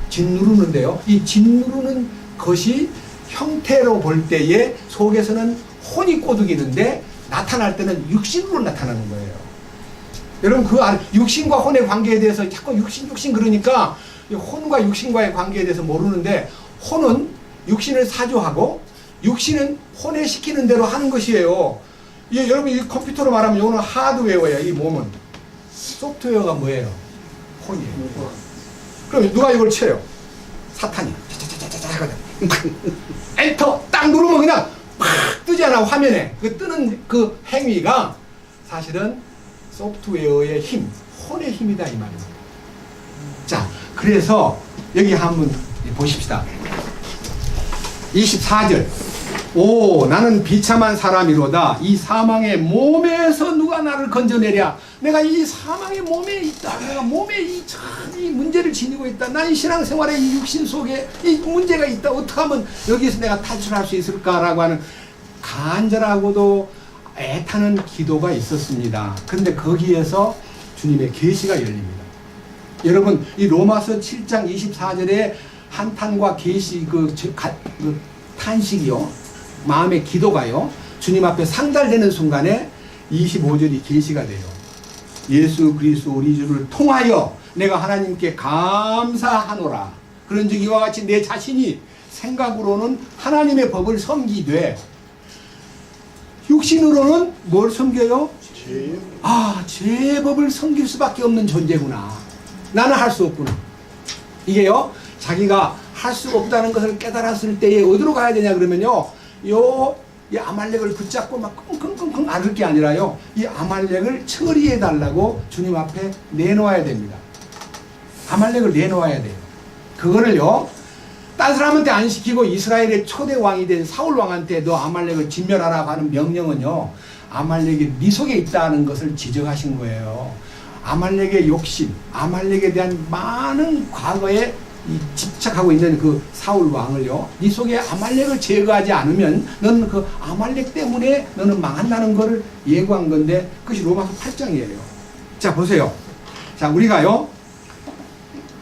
짓누르는데요, 이 짓누르는 것이 형태로 볼 때에 속에서는 혼이 꼬드기는데 나타날 때는 육신으로 나타나는 거예요. 여러분, 그 육신과 혼의 관계에 대해서 자꾸 육신 그러니까 혼과 육신과의 관계에 대해서 모르는데, 혼은 육신을 사주하고 육신은 혼에 시키는 대로 하는 것이에요. 여러분, 이 컴퓨터로 말하면 이거는 하드웨어예요. 이 몸은. 소프트웨어가 뭐예요? 혼이에요. 그럼 누가 이걸 쳐요? 사탄이. 엔터 딱 누르면 그냥 팍 뜨잖아, 화면에. 그 뜨는 그 행위가 사실은 소프트웨어의 힘, 혼의 힘이다, 이 말입니다. 자, 그래서 여기 한번 보십시다. 24절. 오, 나는 비참한 사람이로다. 이 사망의 몸에서 누가 나를 건져내랴. 내가 이 사망의 몸에 있다. 내가 몸에 이 문제를 지니고 있다. 난 이 신앙생활에 이 육신 속에 이 문제가 있다. 어떻게 하면 여기서 내가 탈출할 수 있을까라고 하는 간절하고도 애타는 기도가 있었습니다. 그런데 거기에서 주님의 계시가 열립니다. 여러분, 이 로마서 7장 24절에 한탄과 계시, 탄식이요, 마음의 기도가요, 주님 앞에 상달되는 순간에 25절이 계시가 돼요. 예수 그리스도 우리 주를 통하여 내가 하나님께 감사하노라. 그런즉 이와 같이 내 자신이 생각으로는 하나님의 법을 섬기되 육신으로는 뭘 섬겨요? 죄의 법을 섬길 수밖에 없는 존재구나. 나는 할 수 없구나. 이게요, 자기가 할 수 없다는 것을 깨달았을 때에 어디로 가야 되냐 그러면요, 이 아말렉을 붙잡고 막 끙끙끙끙 앓을 게 아니라요, 이 아말렉을 처리해 달라고 주님 앞에 내놓아야 됩니다. 아말렉을 내놓아야 돼요. 그거를요, 딴 사람한테 안 시키고 이스라엘의 초대 왕이 된 사울 왕한테 너 아말렉을 진멸하라고 하는 명령은요, 아말렉이 네 속에 있다는 것을 지적하신 거예요. 아말렉의 욕심, 아말렉에 대한 많은 과거에 집착하고 있는 그 사울 왕을요, 네 속에 아말렉을 제거하지 않으면 너는 그 아말렉 때문에 너는 망한다는 것을 예고한 건데, 그것이 로마서 8장이에요. 자, 보세요. 자, 우리가요,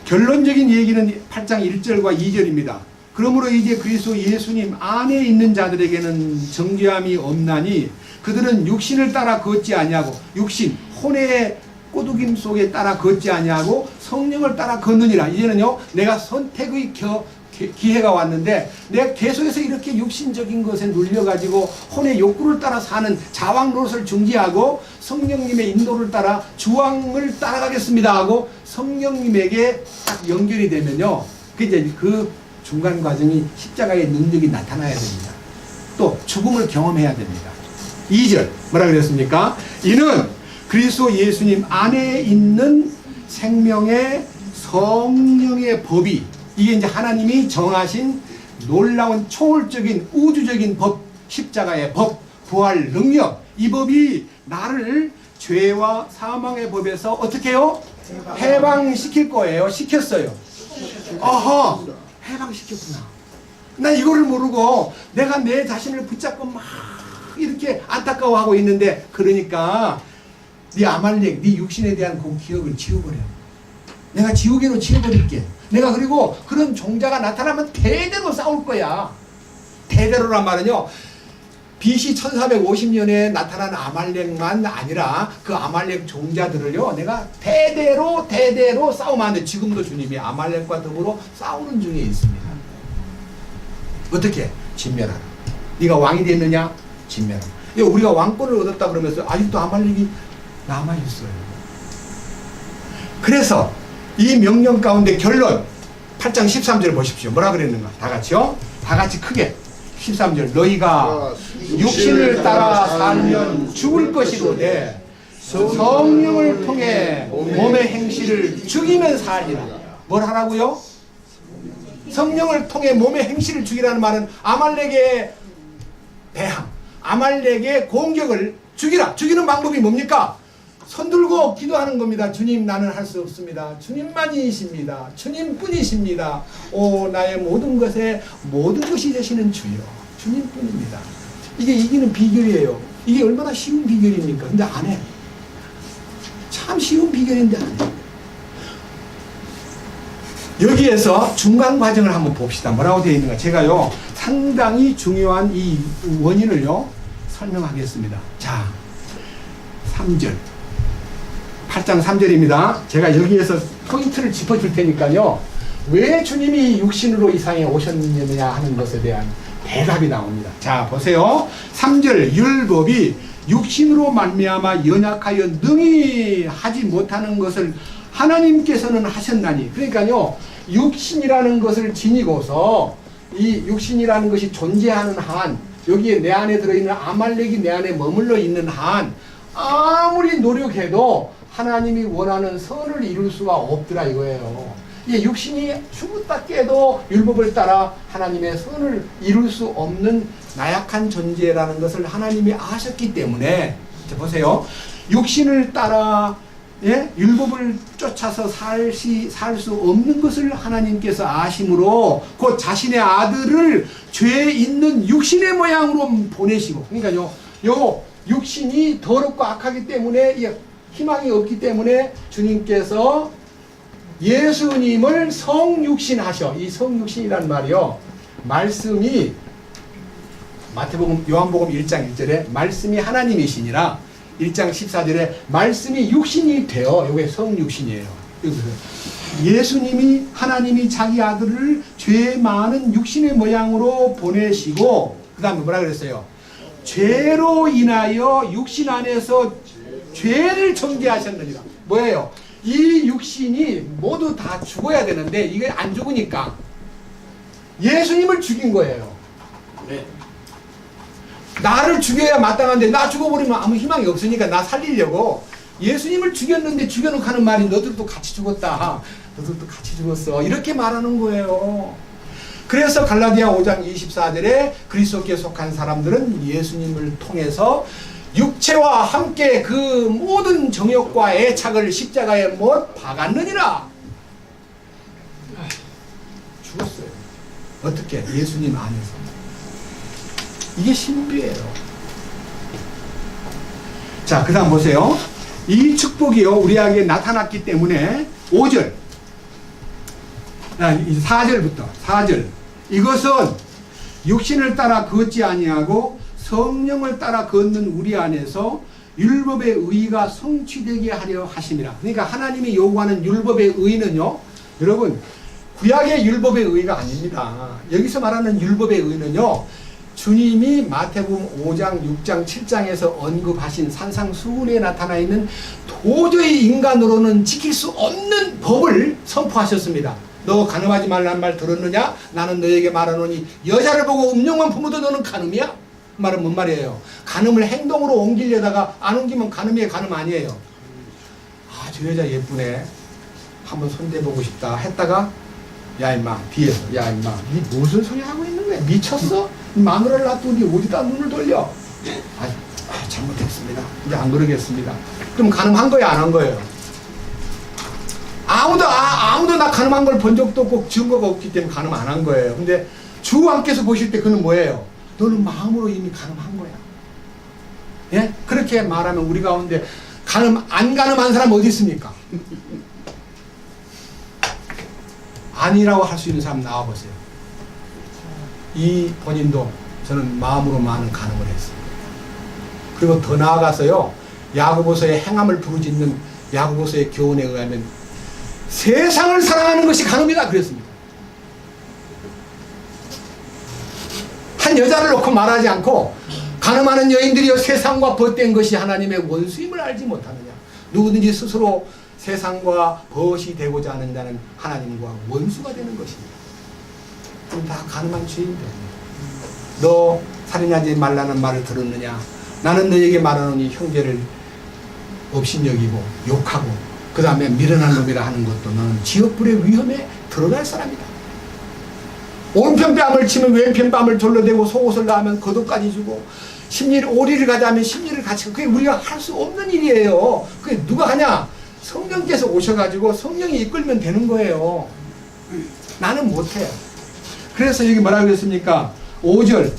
결론적인 얘기는 8장 1절과 2절입니다. 그러므로 이제 그리스도 예수님 안에 있는 자들에게는 정죄함이 없나니 그들은 육신을 따라 걷지 아니하고, 육신, 혼의 꼬드김 속에 따라 걷지 아니하고 성령을 따라 걷느니라. 이제는요, 내가 선택의 기회가 왔는데 내가 계속해서 이렇게 육신적인 것에 눌려가지고 혼의 욕구를 따라 사는 자왕 노릇을 중지하고 성령님의 인도를 따라 주왕을 따라가겠습니다 하고 성령님에게 딱 연결이 되면요, 그 중간 과정이 십자가의 능력이 나타나야 됩니다. 또 죽음을 경험해야 됩니다. 2절 뭐라 그랬습니까? 이는 그리스도 예수님 안에 있는 생명의 성령의 법이, 이게 이제 하나님이 정하신 놀라운 초월적인 우주적인 법, 십자가의 법, 부활 능력, 이 법이 나를 죄와 사망의 법에서 어떻게 해요? 해방시킬 거예요. 시켰어요. 어허, 해방시켰구나. 나 이거를 모르고 내가 내 자신을 붙잡고 막 이렇게 안타까워하고 있는데, 그러니까 네 아말렉, 네 육신에 대한 그 기억을 지워버려. 내가 지우개로 지워버릴게. 내가 그리고 그런 종자가 나타나면 대대로 싸울 거야. 대대로란 말은요, BC 1450년에 나타난 아말렉만 아니라 그 아말렉 종자들을요, 내가 대대로 싸움하는데, 지금도 주님이 아말렉과 더불어 싸우는 중에 있습니다. 어떻게? 진멸하라. 네가 왕이 됐느냐? 진멸하라. 우리가 왕권을 얻었다 그러면서 아직도 아말렉이 남아있어요. 그래서 이 명령 가운데 결론 8장 13절 보십시오. 뭐라 그랬는가? 다 같이요? 다 같이 크게 13절. 너희가 육신을 따라 살면 죽을 것이로되 성령을 통해 몸의 행실을 죽이면 살리라. 뭘 하라고요? 성령을 통해 몸의 행실을 죽이라는 말은 아말렉의 배항, 아말렉의 공격을 죽이라. 죽이는 방법이 뭡니까? 손 들고 기도하는 겁니다. 주님, 나는 할 수 없습니다. 주님만이십니다. 주님뿐이십니다. 오, 나의 모든 것이 되시는 주여, 주님뿐입니다. 이게 이기는 비결이에요. 이게 얼마나 쉬운 비결입니까? 근데 안 해. 참 쉬운 비결인데 안 해. 여기에서 중간 과정을 한번 봅시다. 뭐라고 되어 있는가? 제가요, 상당히 중요한 이 원인을요, 설명하겠습니다. 자, 3절. 8장 3절입니다. 제가 여기에서 포인트를 짚어줄 테니까요, 왜 주님이 육신으로 이 세상에 오셨느냐 하는 것에 대한 대답이 나옵니다. 자, 보세요. 3절. 율법이 육신으로 말미암아 연약하여 능히 하지 못하는 것을 하나님께서는 하셨나니. 그러니까요, 육신이라는 것을 지니고서 이 육신이라는 것이 존재하는 한, 여기에 내 안에 들어있는 아말렉이 내 안에 머물러 있는 한, 아무리 노력해도 하나님이 원하는 선을 이룰 수가 없더라 이거예요. 이 육신이 죽었다 깨도 율법을 따라 하나님의 선을 이룰 수 없는 나약한 존재라는 것을 하나님이 아셨기 때문에, 자, 보세요. 육신을 따라 율법을 쫓아서 살 수 없는 것을 하나님께서 아심으로 곧 자신의 아들을 죄 있는 육신의 모양으로 보내시고, 그러니까요, 요 육신이 더럽고 악하기 때문에 희망이 없기 때문에 주님께서 예수님을 성육신하셔. 이 성육신이란 말이요, 말씀이 마태복음, 요한복음 1장 1절에 말씀이 하나님이시니라, 1장 14절에 말씀이 육신이 되어, 이게 성육신이에요. 예수님이, 하나님이 자기 아들을 죄 많은 육신의 모양으로 보내시고, 그 다음에 뭐라 그랬어요? 죄로 인하여 육신 안에서 죄를 정죄하셨느니라. 뭐예요? 이 육신이 모두 다 죽어야 되는데 이게 안 죽으니까 예수님을 죽인 거예요. 네. 나를 죽여야 마땅한데 나 죽어버리면 아무 희망이 없으니까 나 살리려고 예수님을 죽였는데 죽여놓고 하는 말이 너들도 같이 죽었다, 너들도 같이 죽었어, 이렇게 말하는 거예요. 그래서 갈라디아 5장 24절에 그리스도께 속한 사람들은 예수님을 통해서 육체와 함께 그 모든 정욕과 애착을 십자가에 못 박았느니라. 죽었어요. 어떻게? 예수님 안에서. 이게 신비예요. 자, 그 다음 보세요. 이 축복이요, 우리에게 나타났기 때문에 5절, 4절부터 4절. 이것은 육신을 따라 걷지 아니하고 성령을 따라 걷는 우리 안에서 율법의 의가 성취되게 하려 하심이라. 그러니까 하나님이 요구하는 율법의 의는요, 여러분, 구약의 율법의 의가 아닙니다. 여기서 말하는 율법의 의는요, 주님이 마태복음 5장, 6장, 7장에서 언급하신 산상수훈에 나타나 있는 도저히 인간으로는 지킬 수 없는 법을 선포하셨습니다. 너 간음하지 말라는 말 들었느냐? 나는 너에게 말하노니 여자를 보고 음욕만 품어도 너는 간음이야? 말은 뭔 말이에요? 간음을 행동으로 옮기려다가 안 옮기면 간음이에요, 간음 아니에요? 아, 저 여자 예쁘네, 한번 손대보고 싶다 했다가 야 임마, 뒤에서 야 임마, 니 무슨 소리 하고 있는 거야? 미쳤어? 마누라를 놔두니 어디다 눈을 돌려? 잘못했습니다, 이제 안 그러겠습니다. 그럼 간음한 거야, 안 한 거예요? 아무도 나 간음한 걸 본 적도 없고 증거가 없기 때문에 간음 안 한 거예요. 근데 주왕께서 보실 때 그는 뭐예요? 너는 마음으로 이미 간음한 거야. 예? 그렇게 말하면 우리 가운데 안 간음한 사람 어디 있습니까? 아니라고 할 수 있는 사람 나와보세요. 이 본인도 저는 마음으로 많은 간음을 했어요. 그리고 더 나아가서요, 야고보서의 행함을 부르짖는 야고보서의 교훈에 의하면 세상을 사랑하는 것이 간음이다 그랬습니다. 한 여자를 놓고 말하지 않고 간음하는 여인들이여 세상과 벗된 것이 하나님의 원수임을 알지 못하느냐. 누구든지 스스로 세상과 벗이 되고자 하는 자는 하나님과 원수가 되는 것입니다. 그럼 다 간음한 죄인들. 너 살인하지 말라는 말을 들었느냐? 나는 너에게 말하노니 형제를 업신여기고 욕하고 그 다음에 미련한 놈이라 하는 것도 너는 지옥불의 위험에 들어갈 사람이다. 오른편 뺨을 치면 왼편 뺨을 둘러대고 속옷을 나하면 겉옷까지 주고 오리를 가자면 심리를 같이, 그게 우리가 할 수 없는 일이에요. 그게 누가 하냐? 성령께서 오셔가지고 성령이 이끌면 되는 거예요. 나는 못해요. 그래서 여기 뭐라고 그랬습니까? 5절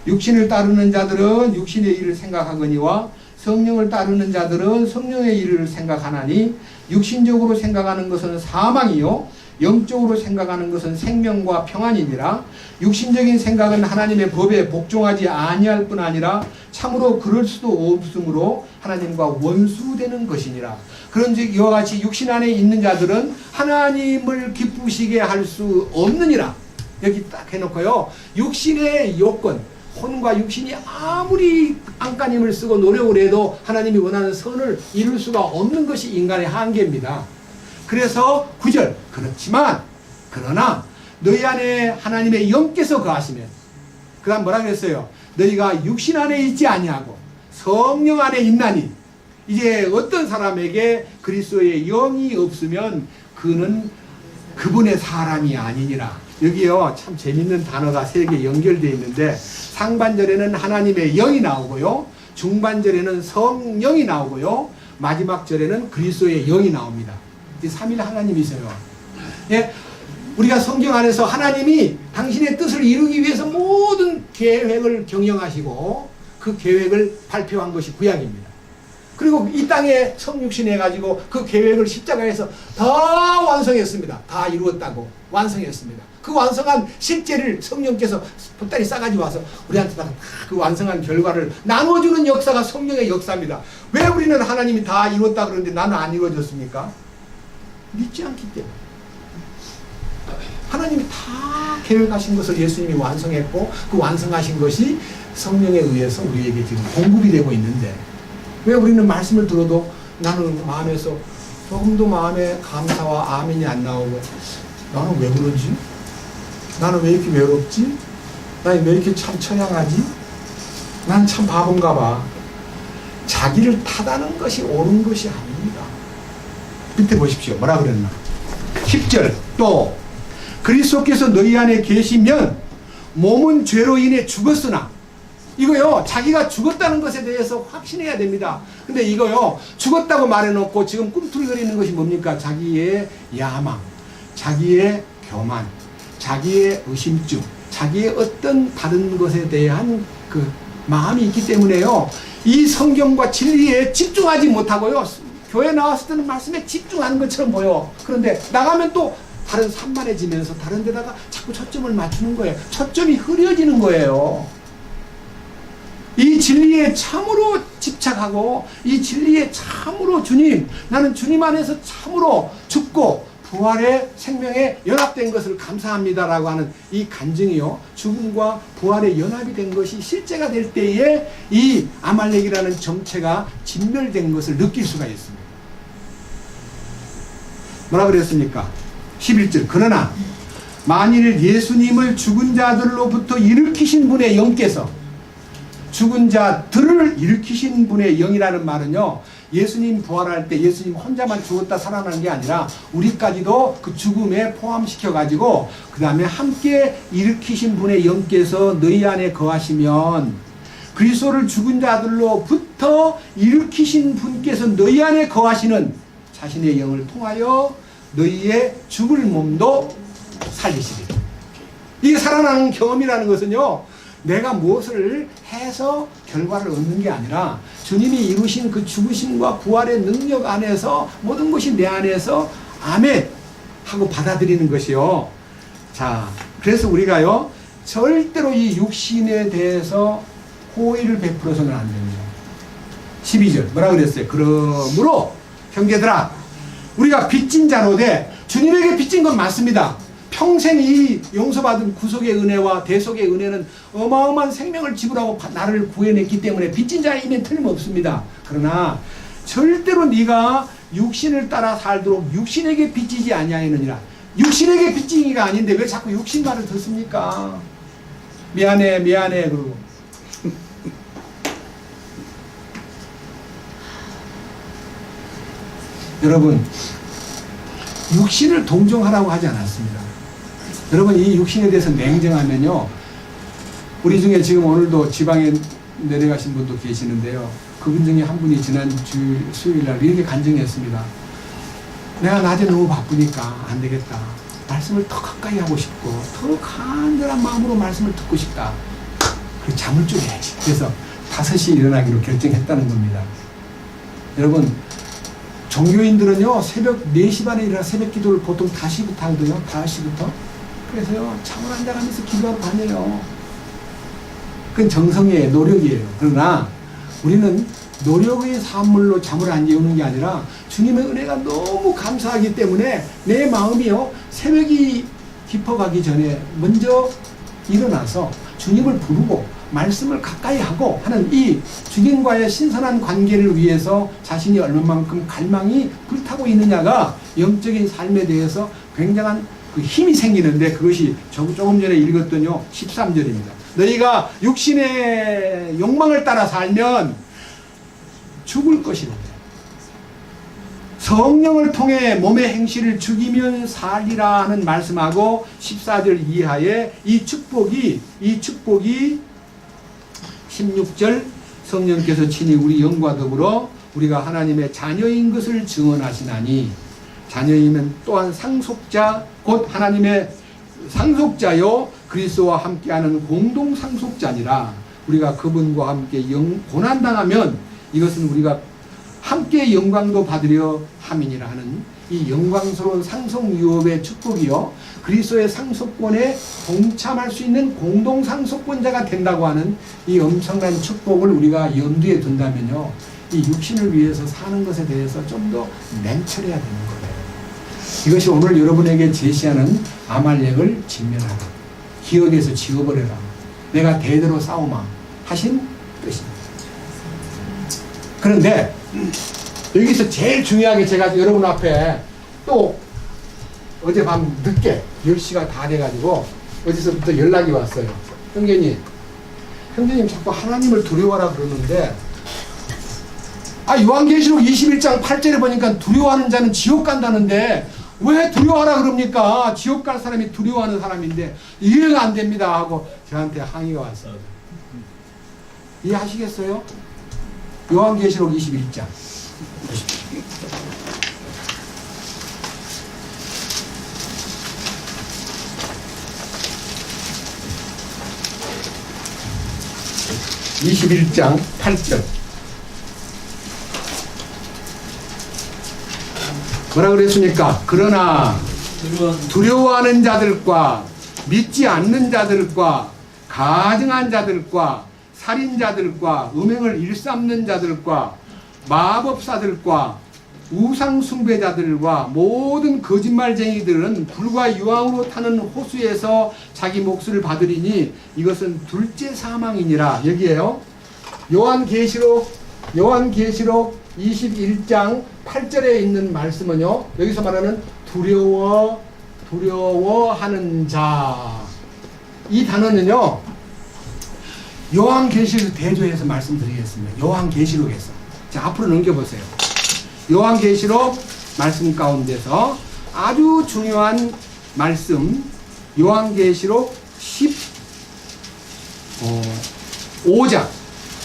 육신을 따르는 자들은 육신의 일을 생각하거니와 성령을 따르는 자들은 성령의 일을 생각하나니 육신적으로 생각하는 것은 사망이요 영적으로 생각하는 것은 생명과 평안이니라. 육신적인 생각은 하나님의 법에 복종하지 아니할 뿐 아니라 참으로 그럴 수도 없으므로 하나님과 원수되는 것이니라. 그런즉 이와 같이 육신 안에 있는 자들은 하나님을 기쁘시게 할 수 없느니라. 여기 딱 해놓고요, 육신의 요건, 혼과 육신이 아무리 안간힘을 쓰고 노력을 해도 하나님이 원하는 선을 이룰 수가 없는 것이 인간의 한계입니다. 그래서 9절 그렇지만 그러나 너희 안에 하나님의 영께서 거하시면, 그 다음 뭐라 그랬어요? 너희가 육신 안에 있지 아니하고 성령 안에 있나니. 이제 어떤 사람에게 그리스도의 영이 없으면 그는 그분의 사람이 아니니라. 여기요 참 재밌는 단어가 3개 연결되어 있는데 상반절에는 하나님의 영이 나오고요, 중반절에는 성령이 나오고요, 마지막 절에는 그리스도의 영이 나옵니다. 이 3일 하나님이세요. 예, 우리가 성경 안에서 하나님이 당신의 뜻을 이루기 위해서 모든 계획을 경영하시고 그 계획을 발표한 것이 구약입니다. 그리고 이 땅에 성육신 해가지고 그 계획을 십자가에서 다 완성했습니다. 다 이루었다고 완성했습니다. 그 완성한 실제를 성령께서 보따리 싸가지 와서 우리한테 그 완성한 결과를 나눠주는 역사가 성령의 역사입니다. 왜 우리는 하나님이 다 이루었다 그러는데 나는 안 이루어졌습니까? 믿지 않기 때문에. 하나님이 다 계획하신 것을 예수님이 완성했고 그 완성하신 것이 성령에 의해서 우리에게 지금 공급이 되고 있는데 왜 우리는 말씀을 들어도 나는 마음에서 조금도 마음에 감사와 아멘이 안 나오고 나는 왜 그러지? 나는 왜 이렇게 외롭지? 나는 왜 이렇게 참 처량하지? 난 참 바본가 봐. 자기를 탓하는 것이 옳은 것이 아닙니다. 밑에 보십시오. 뭐라 그랬나? 10절 또 그리스도께서 너희 안에 계시면 몸은 죄로 인해 죽었으나, 이거요 자기가 죽었다는 것에 대해서 확신해야 됩니다. 근데 이거요 죽었다고 말해놓고 지금 꿈틀거리는 것이 뭡니까? 자기의 야망, 자기의 교만, 자기의 의심증, 자기의 어떤 다른 것에 대한 그 마음이 있기 때문에요 이 성경과 진리에 집중하지 못하고요 교회 나왔을 때는 말씀에 집중하는 것처럼 보여. 그런데 나가면 또 다른 산만해지면서 다른 데다가 자꾸 초점을 맞추는 거예요. 초점이 흐려지는 거예요. 이 진리에 참으로 집착하고 이 진리에 참으로 주님, 나는 주님 안에서 참으로 죽고 부활의 생명에 연합된 것을 감사합니다라고 하는 이 간증이요 죽음과 부활의 연합이 된 것이 실제가 될 때에 이 아말렉이라는 정체가 진멸된 것을 느낄 수가 있습니다. 뭐라 그랬습니까? 11절 그러나 만일 예수님을 죽은 자들로부터 일으키신 분의 영께서, 죽은 자들을 일으키신 분의 영이라는 말은요 예수님 부활할 때 예수님 혼자만 죽었다 살아난 게 아니라 우리까지도 그 죽음에 포함시켜 가지고 그 다음에 함께 일으키신 분의 영께서 너희 안에 거하시면, 그리스도를 죽은 자들로부터 일으키신 분께서 너희 안에 거하시는 자신의 영을 통하여 너희의 죽을 몸도 살리시리라. 이 살아나는 경험이라는 것은요, 내가 무엇을 해서 결과를 얻는 게 아니라 주님이 이루신 그 죽으심과 부활의 능력 안에서 모든 것이 내 안에서 아멘 하고 받아들이는 것이요. 자, 그래서 우리가요, 절대로 이 육신에 대해서 호의를 베풀어서는 안 됩니다. 12절 뭐라 그랬어요? 그러므로 형제들아, 우리가 빚진 자로되, 주님에게 빚진 건 맞습니다. 평생 이 용서받은 구속의 은혜와 대속의 은혜는 어마어마한 생명을 지불하고 나를 구해냈기 때문에 빚진 자이면 틀림없습니다. 그러나 절대로 네가 육신을 따라 살도록 육신에게 빚지지 아니하느니라. 육신에게 빚지기가 아닌데 왜 자꾸 육신 말을 듣습니까? 미안해 그러고. 여러분, 육신을 동정하라고 하지 않았습니다. 여러분, 이 육신에 대해서 냉정하면요, 우리 중에 지금 오늘도 지방에 내려가신 분도 계시는데요, 그분 중에 한 분이 지난 수요일날 이렇게 간증했습니다. 내가 낮에 너무 바쁘니까 안 되겠다. 말씀을 더 가까이 하고 싶고 더 간절한 마음으로 말씀을 듣고 싶다. 그래서 잠을 좀 해야지. 그래서 5시에 일어나기로 결정했다는 겁니다. 여러분, 종교인들은요, 새벽 4시 반에 일어나 새벽 기도를 보통 5시부터 하거든요. 5시부터. 그래서요, 잠을 안 자가면서 기도하러 다녀요. 그건 정성이에요. 노력이에요. 그러나 우리는 노력의 산물로 잠을 안 재우는 게 아니라 주님의 은혜가 너무 감사하기 때문에 내 마음이요, 새벽이 깊어가기 전에 먼저 일어나서 주님을 부르고 말씀을 가까이 하고 하는 이 주님과의 신선한 관계를 위해서 자신이 얼마만큼 갈망이 불타고 있느냐가 영적인 삶에 대해서 굉장한 그 힘이 생기는데, 그것이 조금 전에 읽었던요 13절입니다. 너희가 육신의 욕망을 따라 살면 죽을 것이라. 성령을 통해 몸의 행실을 죽이면 살리라 하는 말씀하고 14절 이하에 이 축복이 16절 성령께서 친히 우리 영과 더불어 우리가 하나님의 자녀인 것을 증언하시나니, 자녀이면 또한 상속자 곧 하나님의 상속자요 그리스도와 함께하는 공동 상속자니라. 우리가 그분과 함께 고난당하면 이것은 우리가 함께 영광도 받으려 함이니라 하는 이 영광스러운 상속 유업의 축복이요, 그리스도의 상속권에 동참할 수 있는 공동 상속권자가 된다고 하는 이 엄청난 축복을 우리가 염두에 둔다면요, 이 육신을 위해서 사는 것에 대해서 좀 더 냉철해야 되는 거예요. 이것이 오늘 여러분에게 제시하는 아말렉을 진멸하라, 기업에서 지워버려라, 내가 대대로 싸우마 하신 뜻입니다. 그런데 여기서 제일 중요하게 제가 여러분 앞에 또 어젯밤 늦게 10시가 다 돼가지고 어디서부터 연락이 왔어요. 형제님 자꾸 하나님을 두려워하라 그러는데, 요한계시록 21장 8절에 보니까 두려워하는 자는 지옥 간다는데 왜 두려워하라 그럽니까? 지옥 갈 사람이 두려워하는 사람인데 이해가 안 됩니다 하고 저한테 항의가 왔습니다. 이해하시겠어요? 요한계시록 21장 21장 8절 뭐라 그랬습니까? 그러나 두려워하는 자들과 믿지 않는 자들과 가증한 자들과 살인자들과 음행을 일삼는 자들과 마법사들과 우상 숭배자들과 모든 거짓말쟁이들은 불과 유황으로 타는 호수에서 자기 몫을 받으리니 이것은 둘째 사망이니라. 여기에요. 요한계시록 21장 8절에 있는 말씀은요, 여기서 말하는 두려워하는 자, 이 단어는요 요한계시록 대조해서 말씀드리겠습니다. 요한계시록에서 자, 앞으로 넘겨보세요. 요한계시록 말씀 가운데서 아주 중요한 말씀, 요한계시록 15장,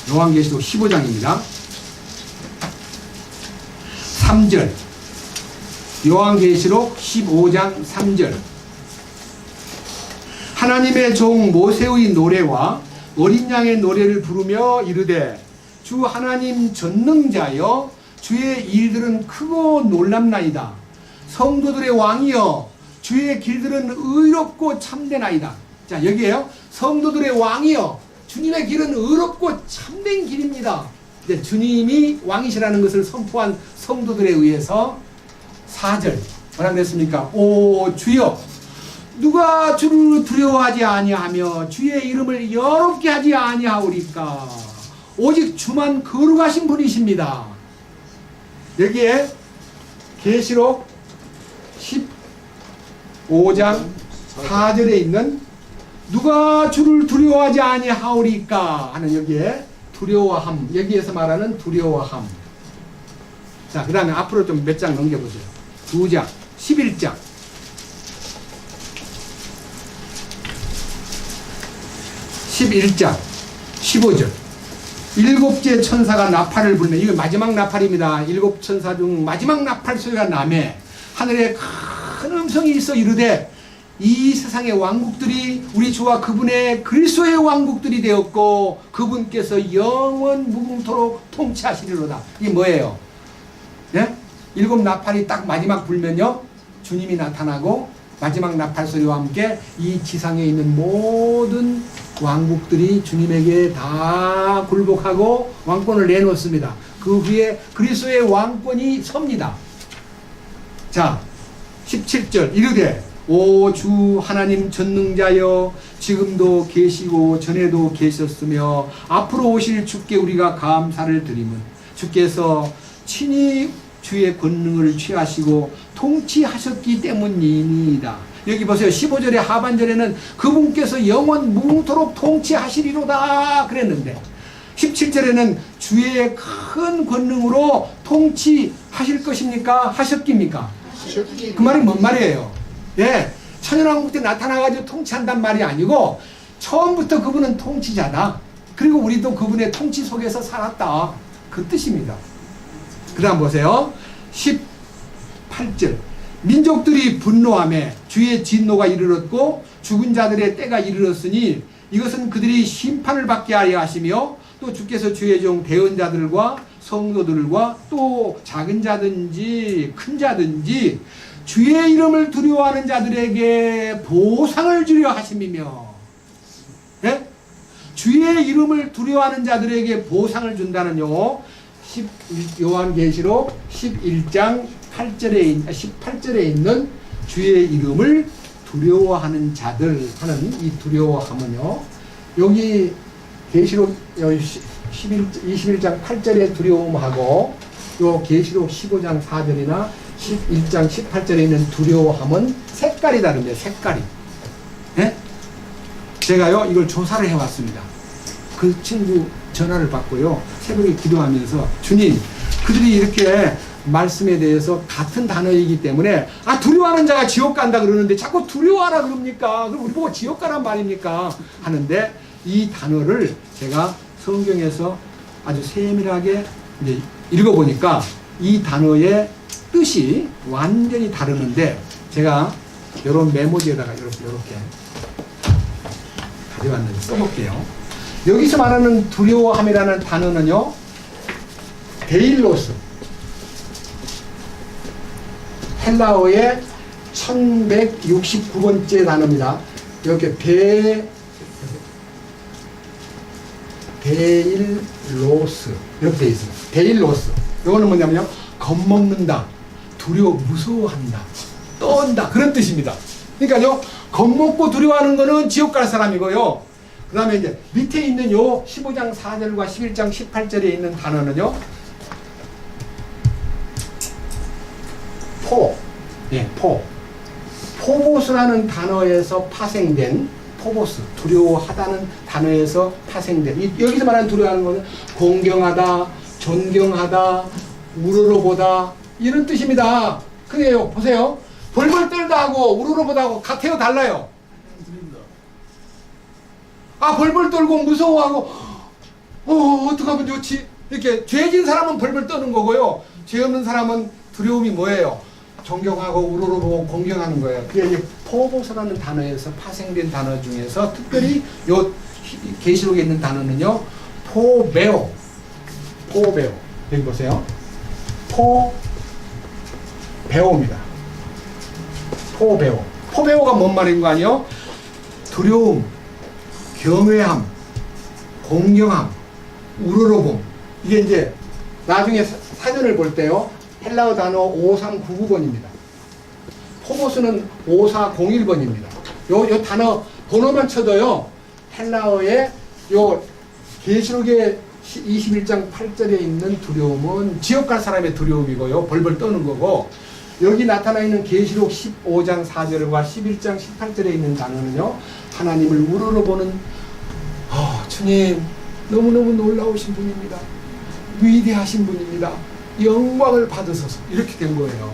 요한계시록 15장입니다. 3절 요한계시록 15장 3절. 하나님의 종 모세의 노래와 어린 양의 노래를 부르며 이르되 주 하나님 전능자여 주의 일들은 크고 놀랍나이다. 성도들의 왕이여 주의 길들은 의롭고 참되나이다. 자, 여기에요. 성도들의 왕이여 주님의 길은 의롭고 참된 길입니다. 이제 주님이 왕이시라는 것을 선포한 성도들에 의해서 4절 뭐라 그랬습니까? 오 주여 누가 주를 두려워하지 아니하며 주의 이름을 여롭게 하지 아니하오리까. 오직 주만 거룩하신 분이십니다. 여기에 계시록 15장 4절에 있는 누가 주를 두려워하지 아니하오리까 하는 여기에 두려워함, 여기에서 말하는 두려워함. 자, 그 다음에 앞으로 좀 몇 장 넘겨보세요. 2장 11장 11장 15절. 일곱째 천사가 나팔을 불며, 이거 마지막 나팔입니다. 일곱 천사 중 마지막 나팔 소리가 나매 하늘에 큰 음성이 있어 이르되 이 세상의 왕국들이 우리 주와 그분의 그리스도의 왕국들이 되었고 그분께서 영원 무궁토록 통치하시리로다. 이게 뭐예요? 네? 일곱 나팔이 딱 마지막 불면요 주님이 나타나고 마지막 나팔 소리와 함께 이 지상에 있는 모든 왕국들이 주님에게 다 굴복하고 왕권을 내놓습니다. 그 후에 그리스도의 왕권이 섭니다. 자, 17절 이르되 오 주 하나님 전능자여 지금도 계시고 전에도 계셨으며 앞으로 오실 주께 우리가 감사를 드리면 주께서 친히 주의 권능을 취하시고 통치하셨기 때문이니이다. 여기 보세요. 15절의 하반절에는 그분께서 영원 무궁토록 통치하시리로다 그랬는데 17절에는 주의 큰 권능으로 통치하실 것입니까? 하셨깁니까? 그 말이 뭔 말이에요? 예, 천연왕국 때 나타나가지고 통치한단 말이 아니고 처음부터 그분은 통치자다. 그리고 우리도 그분의 통치 속에서 살았다. 그 뜻입니다. 그 다음 보세요. 18절 민족들이 분노하며 주의 진노가 이르렀고 죽은 자들의 때가 이르렀으니 이것은 그들이 심판을 받게 하려 하시며 또 주께서 주의 종 대언자들과 성도들과 또 작은 자든지 큰 자든지 주의 이름을 두려워하는 자들에게 보상을 주려 하심이며, 네? 주의 이름을 두려워하는 자들에게 보상을 준다는요. 요한계시록 11장 18절에 있는 주의 이름을 두려워하는 자들 하는 이 두려워함은요. 여기 계시록 21장 8절의 두려움하고 요 계시록 15장 4절이나 11장 18절에 있는 두려워함은 색깔이 다릅니다. 색깔이. 네? 제가요 이걸 조사를 해왔습니다. 그 친구 전화를 받고요 새벽에 기도하면서 주님 그들이 이렇게 말씀에 대해서 같은 단어이기 때문에 두려워하는 자가 지옥 간다 그러는데 자꾸 두려워하라 그럽니까? 그럼 우리 보고 지옥 가란 말입니까? 하는데 이 단어를 제가 성경에서 아주 세밀하게 이제 읽어보니까 이 단어의 뜻이 완전히 다르는데 제가 이런 메모지에다가 이렇게 가져왔는데 써볼게요. 여기서 말하는 두려워함이라는 단어는요 데일로스, 헬라어의 1169번째 단어입니다. 이렇게 데일로스 이렇게 되어 있습니다. 데일로스. 이거는 뭐냐면요 겁먹는다, 두려워, 무서워한다, 떤다 그런 뜻입니다. 그러니까요 겁먹고 두려워하는 거는 지옥 갈 사람이고요. 그 다음에 이제 밑에 있는 요 15장 4절과 11장 18절에 있는 단어는요 포보스라는 단어에서 파생된 포보스, 두려워하다는 단어에서 파생된 여기서 말하는 두려워하는 것은 공경하다, 존경하다, 우러러보다 이런 뜻입니다. 그래요. 보세요. 벌벌 떨다 하고 우러러보다 하고 같아요, 달라요? 벌벌 떨고 무서워하고 어떡하면 좋지? 이렇게 죄진 사람은 벌벌 떠는 거고요. 죄 없는 사람은 두려움이 뭐예요? 존경하고 우러러보고 공경하는 거예요. 그게 이제 포보스라는 단어에서 파생된 단어 중에서 특별히 요 계시록에 있는 단어는요, 포베오. 여기 보세요. 포베오입니다. 포베오가 뭔 말인 거 아니요? 두려움, 경외함, 공경함, 우러러봄. 이게 이제 나중에 사전을 볼 때요, 헬라어 단어 5399번입니다. 포보스는 5401번입니다. 요 단어 번호만 쳐도요, 헬라어의 요 계시록의 21장 8절에 있는 두려움은 지옥 갈 사람의 두려움이고요, 벌벌 떠는 거고, 여기 나타나 있는 계시록 15장 4절과 11장 18절에 있는 단어는요, 하나님을 우러러보는, 주님 너무너무 놀라우신 분입니다. 위대하신 분입니다. 영광을 받으소서. 이렇게 된 거예요.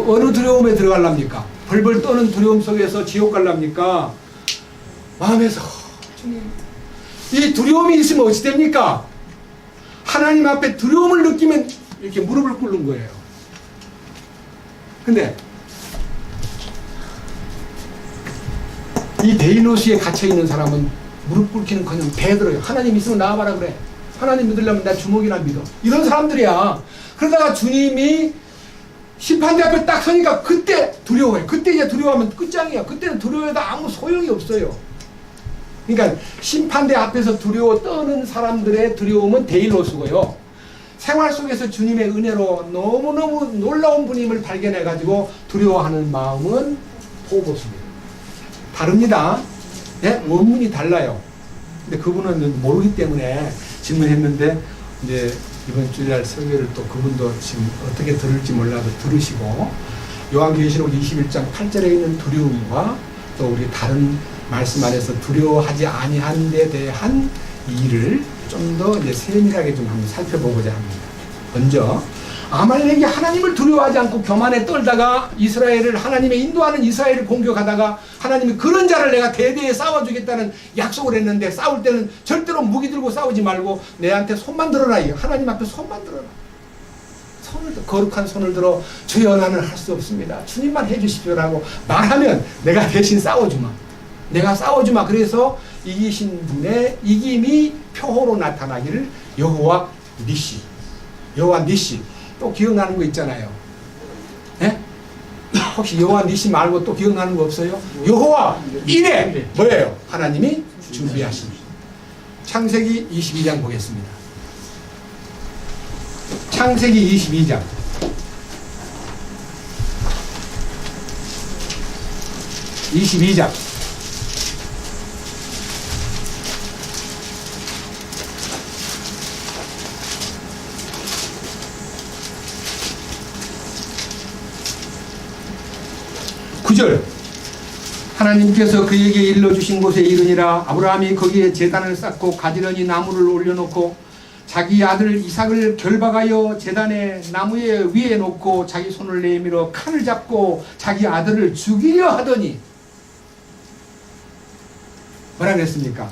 어느 두려움에 들어갈랍니까? 벌벌 떠는 두려움 속에서 지옥 갈랍니까? 마음에서 주님, 이 두려움이 있으면 어찌 됩니까? 하나님 앞에 두려움을 느끼면 이렇게 무릎을 꿇는 거예요. 근데 이 데이노스에 갇혀있는 사람은 무릎 꿇기는커녕 배 들어요. 하나님 있으면 나와봐라 그래. 하나님 믿으려면 나 주먹이나 믿어. 이런 사람들이야. 그러다가 주님이 심판대 앞에 딱 서니까 그때 두려워해. 그때 이제 두려워하면 끝장이야. 그때는 두려워해도 아무 소용이 없어요. 그러니까 심판대 앞에서 두려워 떠는 사람들의 두려움은 데일로스고요. 생활 속에서 주님의 은혜로 너무너무 놀라운 분임을 발견해가지고 두려워하는 마음은 포보스입니다. 다릅니다. 네? 원문이 달라요. 근데 그분은 모르기 때문에 질문했는데, 이제 이번 주일날 설교를 또 그분도 지금 어떻게 들을지 몰라도 들으시고, 요한계시록 21장 8절에 있는 두려움과 또 우리 다른 말씀 안에서 두려워하지 아니한 데 대한 일을 좀 더 이제 세밀하게 좀 한번 살펴보고자 합니다. 먼저 아말렉이 하나님을 두려워하지 않고 교만에 떨다가 이스라엘을, 하나님의 인도하는 이스라엘을 공격하다가 하나님이 그런 자를 내가 대대에 싸워주겠다는 약속을 했는데, 싸울 때는 절대로 무기 들고 싸우지 말고 내한테 손만 들어라. 하나님 앞에 손만 들어라. 거룩한 손을 들어 주여 나는 할 수 없습니다. 주님만 해주십시오라고 말하면 내가 대신 싸워주마. 내가 싸워주마. 그래서 이기신 분의 이김이 표호로 나타나기를 여호와 니시. 또 기억나는 거 있잖아요. 네? 혹시 여호와 니시 말고 또 기억나는 거 없어요? 여호와 이레. 뭐예요? 하나님이 준비하신. 창세기 22장 보겠습니다. 창세기 22장. 하나님께서 그에게 일러주신 곳에 이르니라. 아브라함이 거기에 제단을 쌓고 가지런히 나무를 올려놓고 자기 아들 이삭을 결박하여 제단의 나무에 위에 놓고 자기 손을 내밀어 칼을 잡고 자기 아들을 죽이려 하더니 뭐라 그랬습니까?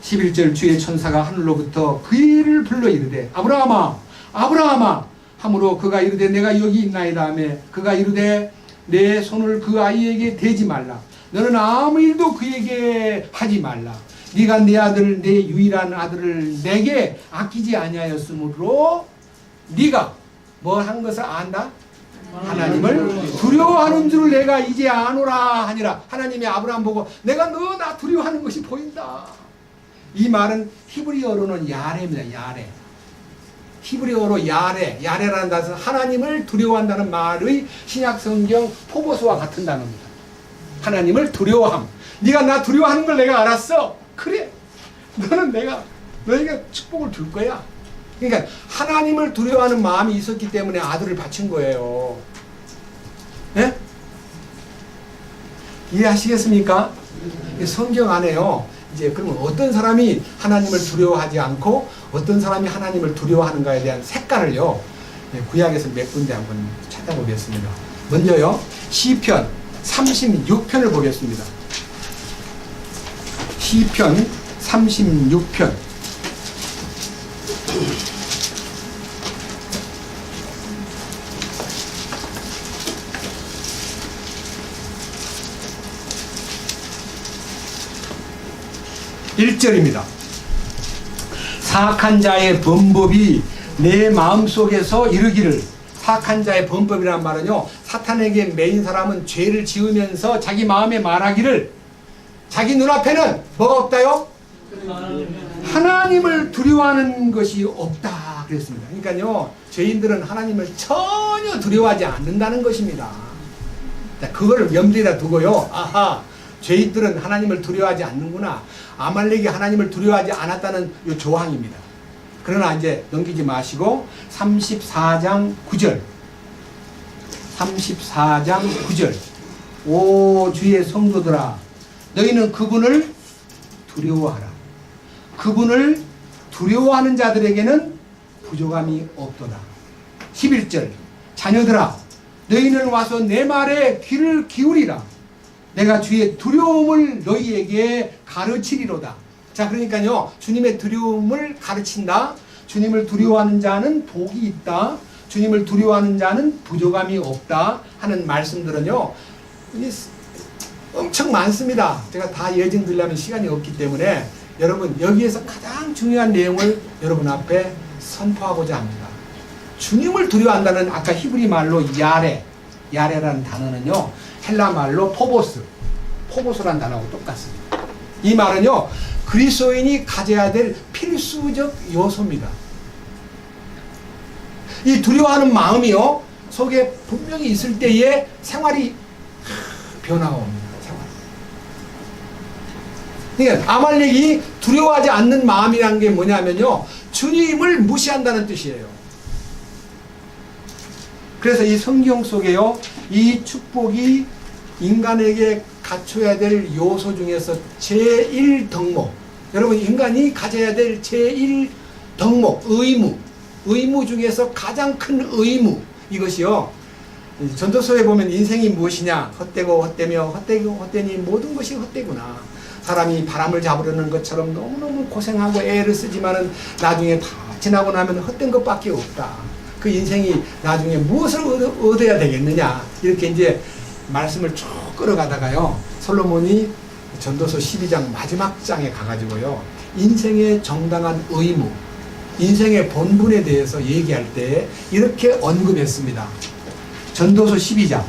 11절 주의 천사가 하늘로부터 그를 불러 이르되 아브라함아 아브라함아 하므로 그가 이르되 내가 여기 있나이다 하매 그가 이르되 내 손을 그 아이에게 대지 말라. 너는 아무 일도 그에게 하지 말라. 네가 내 아들 내 유일한 아들을 내게 아끼지 아니하였으므로 네가 뭐 한 것을 안다? 하나님을 두려워하는 줄을 내가 이제 아노라 하니라. 하나님이 아브라함 보고 내가 너 나 두려워하는 것이 보인다. 이 말은 히브리어로는 야레입니다. 야레. 히브리어로 야레라는 단어는 하나님을 두려워한다는 말의 신약성경 포보스와 같은 단어입니다. 하나님을 두려워함. 네가 나 두려워하는 걸 내가 알았어. 그래. 너는 내가 너에게 축복을 줄 거야. 그러니까 하나님을 두려워하는 마음이 있었기 때문에 아들을 바친 거예요. 네? 이해하시겠습니까? 성경 안에요. 이제 그러면 어떤 사람이 하나님을 두려워하지 않고 어떤 사람이 하나님을 두려워하는가에 대한 색깔을요, 구약에서 몇 군데 한번 찾아보겠습니다. 먼저요, 시편 36편을 보겠습니다. 시편 36편. 1절입니다. 사악한 자의 범법이 내 마음속에서 이르기를. 사악한 자의 범법이란 말은요, 사탄에게 매인 사람은 죄를 지으면서 자기 마음에 말하기를, 자기 눈앞에는 뭐가 없다요? 하나님을 두려워하는 것이 없다 그랬습니다. 그러니까요, 죄인들은 하나님을 전혀 두려워하지 않는다는 것입니다. 그걸 염두에다 두고요, 아하, 죄인들은 하나님을 두려워하지 않는구나. 아말렉이 하나님을 두려워하지 않았다는 이 조항입니다. 그러나 이제 넘기지 마시고 34장 9절 34장 9절 오 주의 성도들아, 너희는 그분을 두려워하라. 그분을 두려워하는 자들에게는 부족함이 없도다. 11절 자녀들아, 너희는 와서 내 말에 귀를 기울이라. 내가 주의 두려움을 너희에게 가르치리로다. 자, 그러니까요, 주님의 두려움을 가르친다. 주님을 두려워하는 자는 복이 있다. 주님을 두려워하는 자는 부족함이 없다 하는 말씀들은요, 엄청 많습니다. 제가 다 예증 드리려면 시간이 없기 때문에 여러분, 여기에서 가장 중요한 내용을 여러분 앞에 선포하고자 합니다. 주님을 두려워한다는, 아까 히브리 말로 야레라는 단어는요, 헬라 말로 포보스라는 단어하고 똑같습니다. 이 말은요, 그리스도인이 가져야 될 필수적 요소입니다. 이 두려워하는 마음이요, 속에 분명히 있을 때에 생활이 변화가 옵니다. 그러니까 아말렉이 두려워하지 않는 마음이란 게 뭐냐면요, 주님을 무시한다는 뜻이에요. 그래서 이 성경 속에요, 이 축복이 인간에게 갖춰야 될 요소 중에서 제1덕목, 여러분, 인간이 가져야 될 제1덕목, 의무 중에서 가장 큰 의무, 이것이요, 전도서에 보면 인생이 무엇이냐, 헛되고 헛되며 헛되고 헛되니 모든 것이 헛되구나. 사람이 바람을 잡으려는 것처럼 너무너무 고생하고 애를 쓰지만은 나중에 다 지나고 나면 헛된 것밖에 없다. 그 인생이 나중에 무엇을 얻어야 되겠느냐, 이렇게 이제 말씀을 쭉 끌어가다가요, 솔로몬이 전도서 12장 마지막 장에 가가지고요, 인생의 정당한 의무, 인생의 본분에 대해서 얘기할 때 이렇게 언급했습니다. 전도서 12장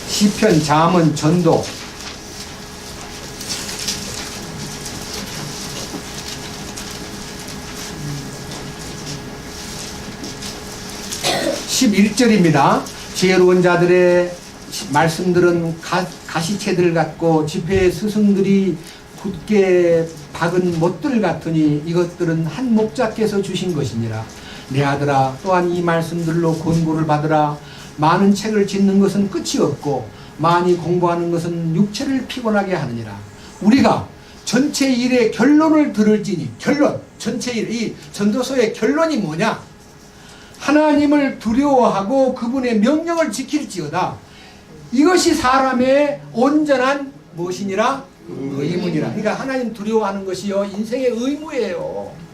시편, 잠언, 전도, (11절입니다) 지혜로운 자들의 말씀들은 가시채들 같고 지폐의 스승들이 굳게 박은 못들 같으니 이것들은 한 목자께서 주신 것이니라. 내 아들아, 또한 이 말씀들로 권고를 받으라. 많은 책을 짓는 것은 끝이 없고 많이 공부하는 것은 육체를 피곤하게 하느니라. 우리가 전체 일의 결론을 들을지니, 결론, 전체 일, 이 전도서의 결론이 뭐냐? 하나님을 두려워하고 그분의 명령을 지킬지어다. 이것이 사람의 온전한 무엇이니라? 의무니라. 그러니까 하나님 두려워하는 것이요, 인생의 의무예요.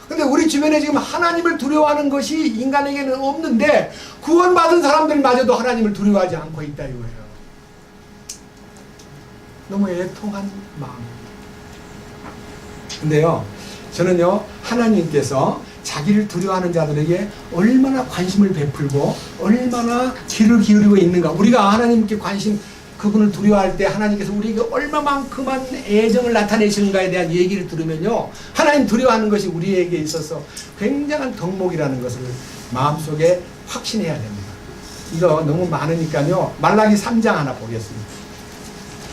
근데 우리 주변에 지금 하나님을 두려워하는 것이 인간에게는 없는데 구원받은 사람들마저도 하나님을 두려워하지 않고 있다 이거예요. 너무 애통한 마음입니다. 근데요, 저는요, 하나님께서 자기를 두려워하는 자들에게 얼마나 관심을 베풀고 얼마나 귀를 기울이고 있는가. 우리가 하나님께 그분을 두려워할 때 하나님께서 우리에게 얼마만큼만 애정을 나타내시는가에 대한 얘기를 들으면요, 하나님 두려워하는 것이 우리에게 있어서 굉장한 덕목이라는 것을 마음속에 확신해야 됩니다. 이거 너무 많으니까요, 말라기 3장 하나 보겠습니다.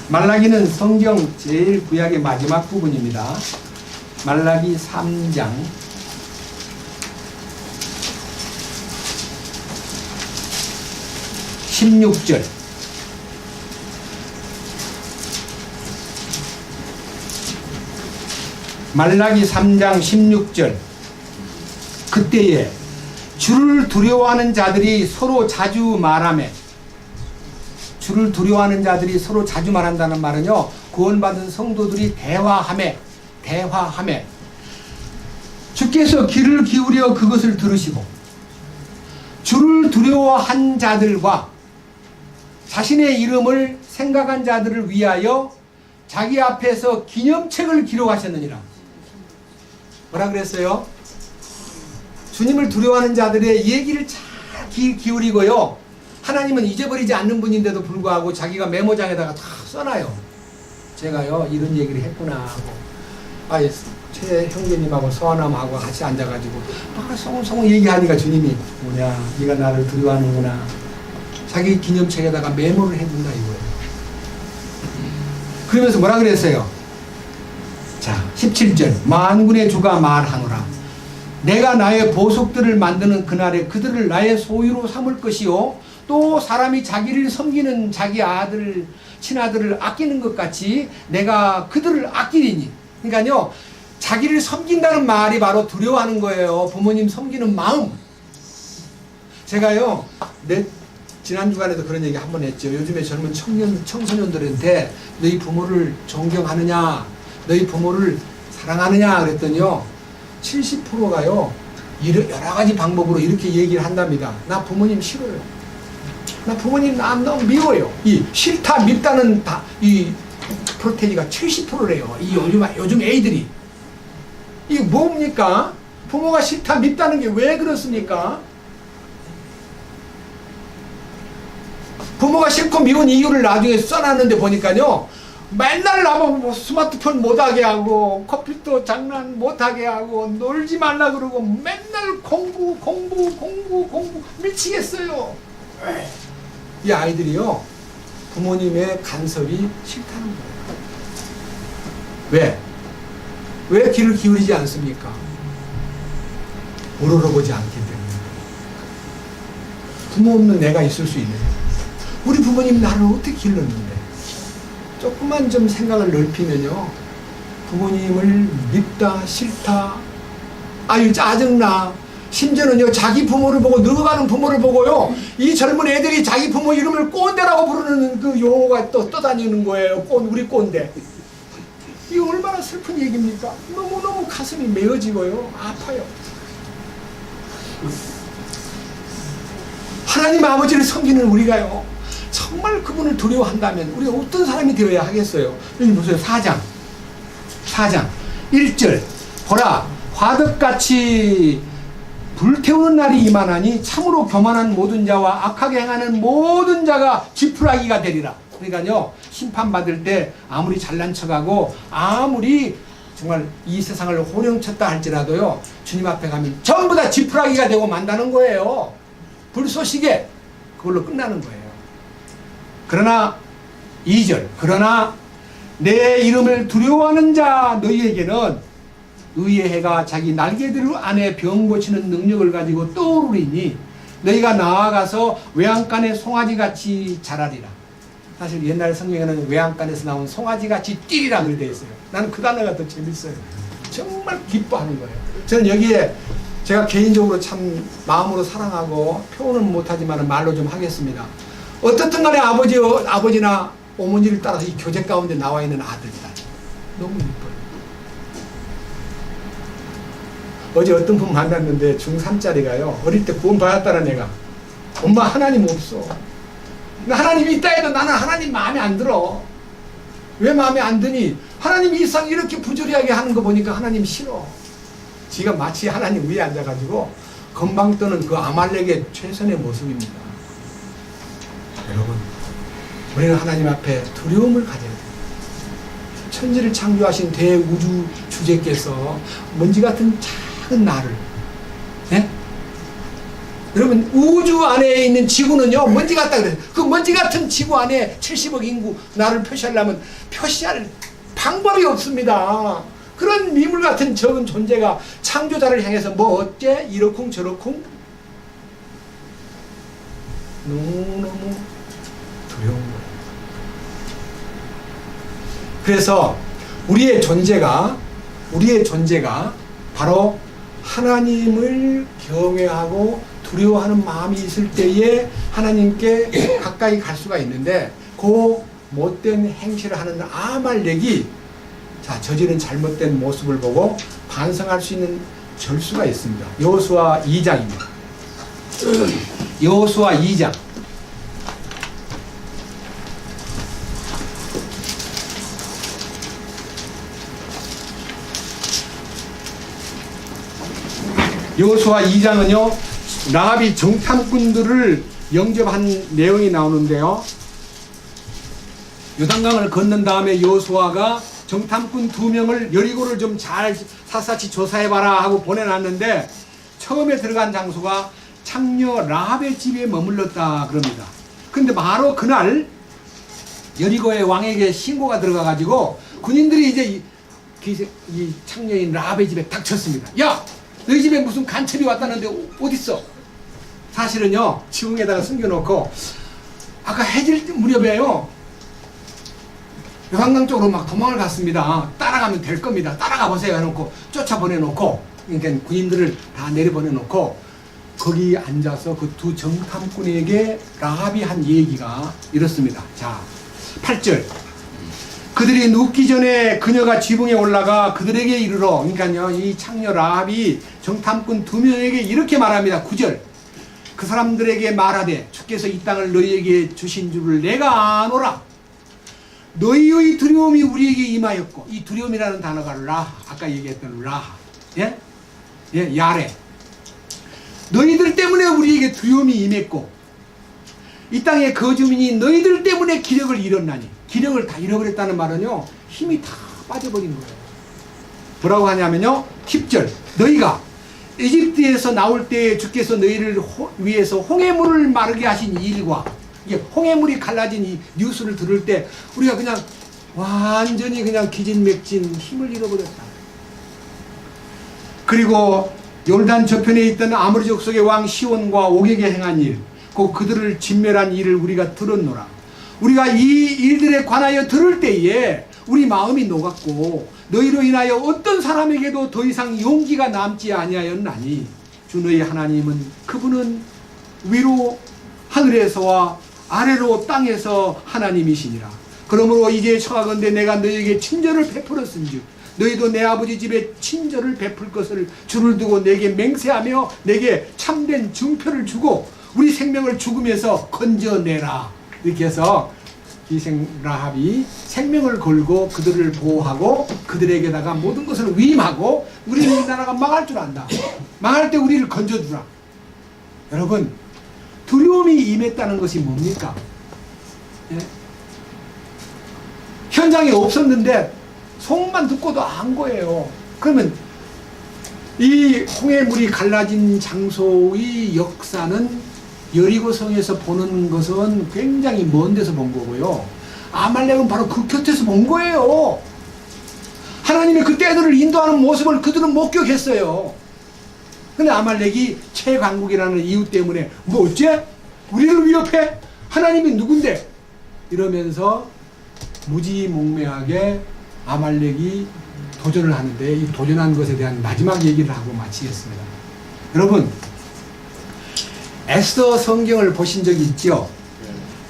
말라기는 성경 제일 구약의 마지막 부분입니다. 말라기 3장 16절. 말라기 3장 16절. 그때에 주를 두려워하는 자들이 서로 자주 말하매. 주를 두려워하는 자들이 서로 자주 말한다는 말은요, 구원받은 성도들이 대화하매. 주께서 귀를 기울여 그것을 들으시고 주를 두려워한 자들과 자신의 이름을 생각한 자들을 위하여 자기 앞에서 기념책을 기록하셨느니라. 뭐라 그랬어요? 주님을 두려워하는 자들의 얘기를 잘 기울이고요. 하나님은 잊어버리지 않는 분인데도 불구하고 자기가 메모장에다가 다 써놔요. 제가요 이런 얘기를 했구나 하고 최 형제님하고 서하남하고 같이 앉아가지고 막 송송 얘기하니까 주님이 뭐냐 네가 나를 두려워하는구나. 자기 기념책에다가 메모를 해둔다 이거예요. 그러면서 뭐라 그랬어요? 자 17절 만군의 주가 말하노라. 내가 나의 보석들을 만드는 그날에 그들을 나의 소유로 삼을 것이요 또 사람이 자기를 섬기는 자기 아들 친아들을 아끼는 것 같이 내가 그들을 아끼리니. 그러니까요 자기를 섬긴다는 말이 바로 두려워하는 거예요. 부모님 섬기는 마음. 제가요 지난 주간에도 그런 얘기 한 번 했죠. 요즘에 젊은 청소년들한테 너희 부모를 존경하느냐 너희 부모를 사랑하느냐 그랬더니요 70%가요 여러 가지 방법으로 이렇게 얘기를 한답니다. 나 부모님 싫어요. 나 부모님 너무 미워요. 이 싫다 밉다는 이 프로테이가 70%래요. 이 요즘 애들이 이게 뭡니까? 부모가 싫다 밉다는 게 왜 그렇습니까? 부모가 싫고 미운 이유를 나중에 써놨는데 보니까요 맨날 나보고 스마트폰 못하게 하고 컴퓨터 장난 못하게 하고 놀지 말라 그러고 맨날 공부 미치겠어요. 이 아이들이요 부모님의 간섭이 싫다는 거예요. 왜 귀를 기울이지 않습니까? 우러러보지 않기 때문에. 부모 없는 내가 있을 수 있는. 우리 부모님 나를 어떻게 길렀는데 조금만 좀 생각을 넓히면요 부모님을 밉다 싫다 아유 짜증나. 심지어는요 자기 부모를 보고 늙어가는 부모를 보고요 이 젊은 애들이 자기 부모 이름을 꼰대라고 부르는 그 용어가 또 떠다니는 거예요. 우리 꼰대. 이거 얼마나 슬픈 얘기입니까? 너무너무 가슴이 메어지고요 아파요. 하나님 아버지를 섬기는 우리가요 정말 그분을 두려워한다면 우리가 어떤 사람이 되어야 하겠어요? 여기 보세요. 4장 1절 보라 화덕같이 불태우는 날이 임하나니 참으로 교만한 모든 자와 악하게 행하는 모든 자가 지푸라기가 되리라. 그러니까요 심판받을 때 아무리 잘난 척하고 아무리 정말 이 세상을 호령쳤다 할지라도요 주님 앞에 가면 전부 다 지푸라기가 되고 만다는 거예요. 불쏘시개 그걸로 끝나는 거예요. 그러나 2절 그러나 내 이름을 두려워하는 자 너희에게는 의의 해가 자기 날개들 안에 병 고치는 능력을 가지고 떠오르리니 너희가 나아가서 외양간의 송아지같이 자라리라. 사실 옛날 성경에는 외양간에서 나온 송아지같이 뛰리라 그렇게 되어 있어요. 나는 그 단어가 더 재밌어요. 정말 기뻐하는 거예요. 저는 여기에 제가 개인적으로 참 마음으로 사랑하고 표현은 못하지만 말로 좀 하겠습니다. 어떻든 간에 아버지나 어머니를 따라서 이 교제 가운데 나와 있는 아들이다. 너무 이뻐요. 어제 어떤 분 만났는데 중3짜리가요 어릴 때 구원 받았다는 애가 엄마 하나님 없어. 하나님이 있다 해도 나는 하나님 마음에 안 들어. 왜 마음에 안 드니? 하나님이 이 세상 이렇게 부조리하게 하는 거 보니까 하나님 싫어. 지가 마치 하나님 위에 앉아가지고 건방 떠는 그 아말렉의 최선의 모습입니다. 여러분 우리는 하나님 앞에 두려움을 가져야 돼요. 천지를 창조하신 대우주 주제께서 먼지 같은 작은 나를 여러분 우주 안에 있는 지구는요 먼지 같다 그래요. 그 먼지 같은 지구 안에 70억 인구 나를 표시하려면 표시할 방법이 없습니다. 그런 미물 같은 적은 존재가 창조자를 향해서 뭐 어째 이러쿵 저러쿵 너무너무 두려운 거예요. 그래서 우리의 존재가 바로 하나님을 경외하고 두려워하는 마음이 있을 때에 하나님께 가까이 갈 수가 있는데 그 못된 행실을 하는 아말렉이 저지른 잘못된 모습을 보고 반성할 수 있는 절수가 있습니다. 여호수아 2장입니다. 여호수아 2장. 여호수아 2장은요, 라합이 정탐꾼들을 영접한 내용이 나오는데요. 요단강을 건넌 다음에 여호수아가 정탐꾼 2명을 여리고를 좀 잘 샅샅이 조사해봐라 하고 보내놨는데, 처음에 들어간 장소가 창녀 라합의 집에 머물렀다 그럽니다. 근데 바로 그날 여리고의 왕에게 신고가 들어가가지고 군인들이 이제 이 창녀인 라합의 집에 닥쳤습니다. 야! 너희 집에 무슨 간첩이 왔다는데 어딨어? 사실은요, 지붕에다가 숨겨놓고 아까 해질 무렵에요, 요단강 쪽으로 막 도망을 갔습니다. 따라가면 될 겁니다. 따라가 보세요 해놓고 쫓아보내놓고, 그러니까 군인들을 다 내려보내놓고 거기 앉아서 그 두 정탐꾼에게 라합이 한 얘기가 이렇습니다. 자, 8절. 그들이 눕기 전에 그녀가 지붕에 올라가 그들에게 이르러, 그러니까요, 이 창녀 라합이 정탐꾼 2명에게 이렇게 말합니다. 9절. 그 사람들에게 말하되 주께서 이 땅을 너희에게 주신 줄을 내가 아노라. 너희의 두려움이 우리에게 임하였고, 이 두려움이라는 단어가 아까 얘기했던 라하, 예? 예, 야레. 너희들 때문에 우리에게 두려움이 임했고, 이 땅의 거주민이 너희들 때문에 기력을 잃었나니. 기력을 다 잃어버렸다는 말은요, 힘이 다 빠져버린 거예요. 뭐라고 하냐면요, 10절. 너희가 이집트에서 나올 때에 주께서 너희를 위해서 홍해물을 마르게 하신 일과, 이게 홍해물이 갈라진 이 뉴스를 들을 때 우리가 그냥 완전히 그냥 기진맥진 힘을 잃어버렸다. 그리고 요르단 저편에 있던 아모리 족속의 왕 시온과 옥에게 행한 일, 곧 그들을 진멸한 일을 우리가 들었노라. 우리가 이 일들에 관하여 들을 때에 우리 마음이 녹았고, 너희로 인하여 어떤 사람에게도 더 이상 용기가 남지 아니하였나니, 주 너희 하나님은, 그분은 위로 하늘에서와 아래로 땅에서 하나님이시니라. 그러므로 이제 청하건대 내가 너희에게 친절을 베풀었은즉 너희도 내 아버지 집에 친절을 베풀 것을 주를 두고 내게 맹세하며 내게 참된 증표를 주고 우리 생명을 죽음에서 건져내라. 이렇게 해서 이 라합이 생명을 걸고 그들을 보호하고 그들에게다가 모든 것을 위임하고, 우리는 이 나라가 망할 줄 안다. 망할 때 우리를 건져주라. 여러분, 두려움이 임했다는 것이 뭡니까? 예? 현장에 없었는데 소문만 듣고도 안 거예요. 그러면 이 홍해물이 갈라진 장소의 역사는 여리고성에서 보는 것은 굉장히 먼 데서 본 거고요. 아말렉은 바로 그 곁에서 본 거예요. 하나님의 그 떼들을 인도하는 모습을 그들은 목격했어요. 근데 아말렉이 최강국이라는 이유 때문에 뭐 어째? 우리를 위협해? 하나님이 누군데? 이러면서 무지몽매하게 아말렉이 도전을 하는데, 이 도전한 것에 대한 마지막 얘기를 하고 마치겠습니다. 여러분, 에스더 성경을 보신 적이 있죠?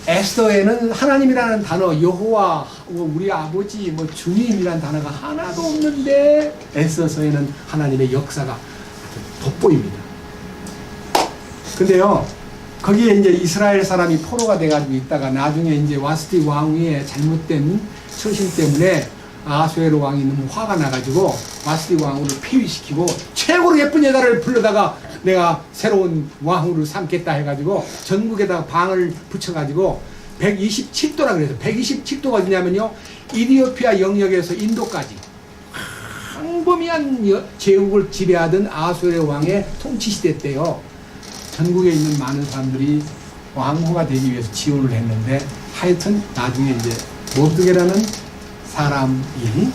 에스더에는 하나님이라는 단어, 여호와, 우리 아버지, 주님이라는 단어가 하나도 없는데 에스더서에는 하나님의 역사가 돋보입니다. 근데요, 거기에 이제 이스라엘 사람이 포로가 돼가지고 있다가 나중에 이제 와스티 왕의 잘못된 처신 때문에 아수에로 왕이 너무 화가 나가지고 와스티 왕후를 폐위시키고 최고로 예쁜 여자를 불러다가 내가 새로운 왕후를 삼겠다 해가지고 전국에다가 방을 붙여가지고 127도라 그래서 127도가 어디냐면요, 이디오피아 영역에서 인도까지 광범위한 제국을 지배하던 아수에로 왕의 통치시대 때요, 전국에 있는 많은 사람들이 왕후가 되기 위해서 지원을 했는데, 하여튼 나중에 이제 모두게라는 사람이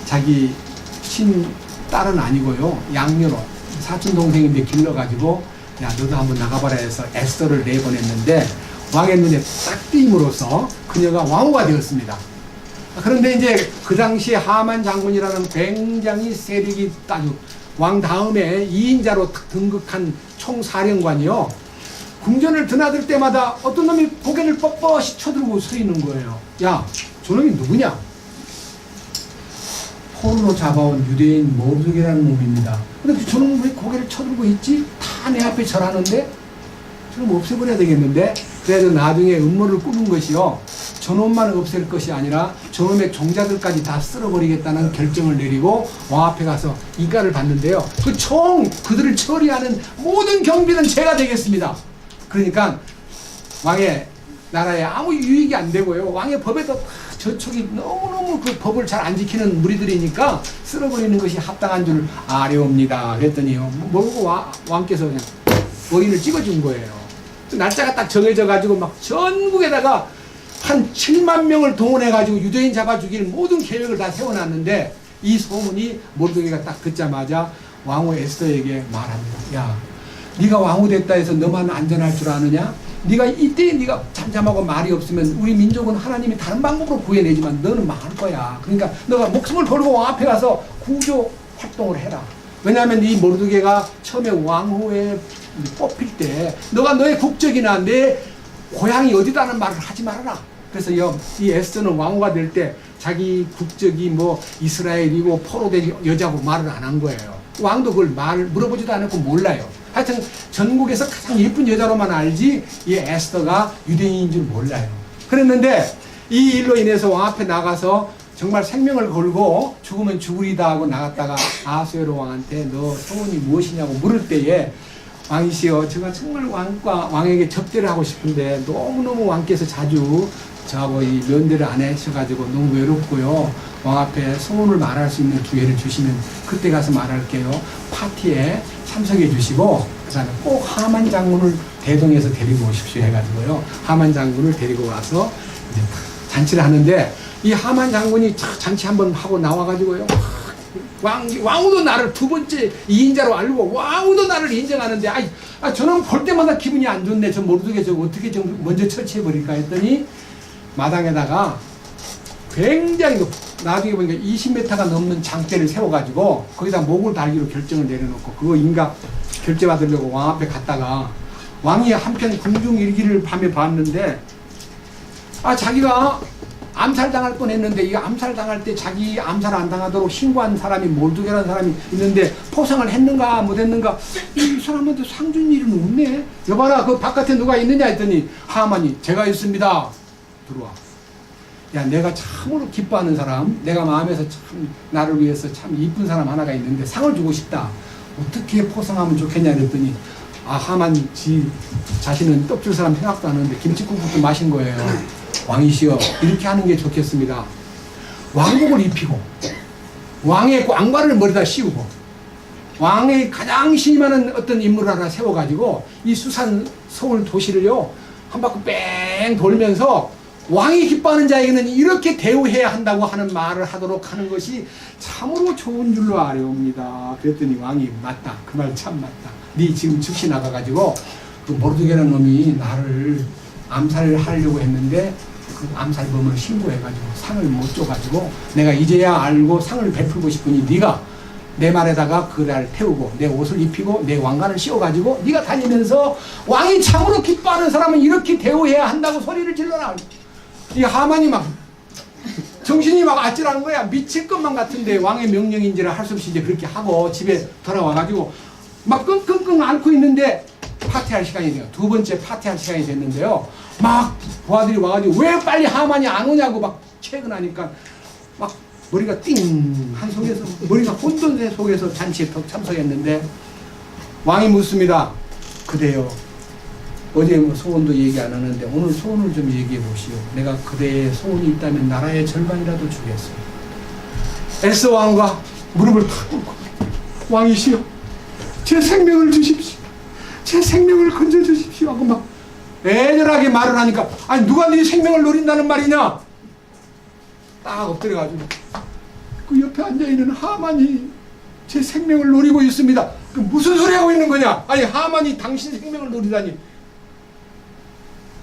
자기 딸은 아니고요, 양녀로 사촌 동생인데 길러가지고 야 너도 한번 나가봐라 해서 에스더를 내보냈는데 왕의 눈에 딱 띄임으로써 그녀가 왕후가 되었습니다. 그런데 이제 그 당시에 하만 장군이라는 굉장히 세력이 아주 왕 다음에 2인자로 등극한 총사령관이요, 궁전을 드나들 때마다 어떤 놈이 고개를 뻣뻣이 쳐들고 서 있는 거예요. 야, 저놈이 누구냐? 포로로 잡아온 유대인 모르드게라는 놈입니다. 근데 저놈은 왜 고개를 쳐들고 있지? 다 내 앞에 절하는데 그럼 없애버려야 되겠는데, 그래도 나중에 음모를 꾸민 것이요, 저놈만 없앨 것이 아니라 저놈의 종자들까지 다 쓸어버리겠다는 결정을 내리고 왕 앞에 가서 이가를 받는데요, 그들을 처리하는 모든 경비는 제가 되겠습니다. 그러니까 왕의 나라에 아무 유익이 안 되고요, 왕의 법에도 저쪽이 너무너무 그 법을 잘 안 지키는 무리들이니까 쓸어버리는 것이 합당한 줄 아려옵니다. 그랬더니요, 모르고 왕께서 그냥 어인을 찍어준 거예요. 날짜가 딱 정해져 가지고 막 전국에다가 한 7만 명을 동원해 가지고 유대인 잡아 죽일 모든 계획을 다 세워놨는데, 이 소문이 모르드게가 딱 듣자마자 왕후 에스더에게 말합니다. 야, 네가 왕후 됐다 해서 너만 안전할 줄 아느냐? 네가 이때 네가 잠잠하고 말이 없으면 우리 민족은 하나님이 다른 방법으로 구해내지만 너는 망할 거야. 그러니까 너가 목숨을 걸고 왕 앞에 가서 구조 활동을 해라. 왜냐하면 이 모르드게가 처음에 왕후에 뽑힐 때 너가 너의 국적이나 내 고향이 어디다는 말을 하지 말아라. 그래서 이 에스더는 왕후가 될 때 자기 국적이 뭐 이스라엘이고 포로된 여자고 말을 안 한 거예요. 왕도 그걸 물어보지도 않았고 몰라요. 하여튼 전국에서 가장 예쁜 여자로만 알지 이 에스더가 유대인인 줄 몰라요. 그랬는데 이 일로 인해서 왕 앞에 나가서 정말 생명을 걸고 죽으면 죽으리다 하고 나갔다가 아하수에로 왕한테 너 소원이 무엇이냐고 물을 때에, 왕이시여, 제가 정말 왕에게 접대를 하고 싶은데 너무너무 왕께서 자주 저하고 이 면대를 안 하셔가지고 너무 외롭고요, 왕 앞에 소원을 말할 수 있는 기회를 주시면 그때 가서 말할게요. 파티에 참석해 주시고 그 다음에 꼭 하만 장군을 대동해서 데리고 오십시오 해가지고요, 하만 장군을 데리고 와서 이제 잔치를 하는데, 이 하만 장군이 잔치 한번 하고 나와가지고요, 왕후도 나를 두 번째 2인자로 알고 왕후도 나를 인정하는데, 저는 볼 때마다 기분이 안 좋네. 저 모르게 저거 어떻게 좀 먼저 처치해버릴까 했더니 마당에다가 굉장히 나중에 보니까 20m가 넘는 장대를 세워가지고 거기다 목을 달기로 결정을 내려놓고 그거 인가 결제 받으려고 왕 앞에 갔다가, 왕이 한편 궁중일기를 밤에 봤는데, 자기가 암살당할 뻔했는데 이 암살당할 때 자기 암살 안 당하도록 신고한 사람이 모르드게라는 사람이 있는데 포상을 했는가 못했는가, 이 사람한테 상 준 일은 없네. 여봐라, 그 바깥에 누가 있느냐 했더니 하만이 제가 있습니다. 들어와. 야, 내가 참으로 기뻐하는 사람, 내가 마음에서 참 나를 위해서 참 이쁜 사람 하나가 있는데 상을 주고 싶다. 어떻게 포상하면 좋겠냐 그랬더니, 하만 자신은 떡 줄 사람 생각도 안 하는데 김치국부터 마신 거예요. 왕이시여, 이렇게 하는 게 좋겠습니다. 왕복을 입히고 왕의 왕관을 머리다 씌우고 왕의 가장 신이 많은 어떤 인물을 하나 세워가지고 이 수산 서울 도시를요 한 바퀴 뺑 돌면서 왕이 기뻐하는 자에게는 이렇게 대우해야 한다고 하는 말을 하도록 하는 것이 참으로 좋은 줄로 아려옵니다. 그랬더니 왕이 맞다, 그 말 참 맞다. 네 지금 즉시 나가가지고 그 모르드게라는 놈이 나를 암살하려고 했는데 그 암살범을 신고해가지고 상을 못 줘가지고 내가 이제야 알고 상을 베풀고 싶으니 네가 내 말에다가 그날 태우고 내 옷을 입히고 내 왕관을 씌워가지고 네가 다니면서 왕이 참으로 기뻐하는 사람은 이렇게 대우해야 한다고 소리를 질러라. 이 하만이 막 정신이 막 아찔한 거야. 미칠 것만 같은데 왕의 명령인지라 할 수 없이 이제 그렇게 하고 집에 돌아와가지고 막 끙끙끙 앓고 있는데 파티할 시간이 돼요. 두 번째 파티할 시간이 됐는데요. 막 부하들이 와가지고 왜 빨리 하만이 안 오냐고 막 퇴근하니까 막 머리가 띵 한 속에서 머리가 혼돈의 속에서 잔치에 참석했는데 왕이 묻습니다. 그대여, 어제 뭐 소원도 얘기 안 하는데 오늘 소원을 좀 얘기해 보시오. 내가 그대의 소원이 있다면 나라의 절반이라도 주겠소. 에스더 왕과 무릎을 탁 꿇고 왕이시여, 제 생명을 주십시오. 제 생명을 건져주십시오 하고 막 애절하게 말을 하니까, 아니 누가 네 생명을 노린다는 말이냐? 딱 엎드려가지고 그 옆에 앉아있는 하만이 제 생명을 노리고 있습니다. 그 무슨 소리 하고 있는 거냐? 아니 하만이 당신 생명을 노리다니.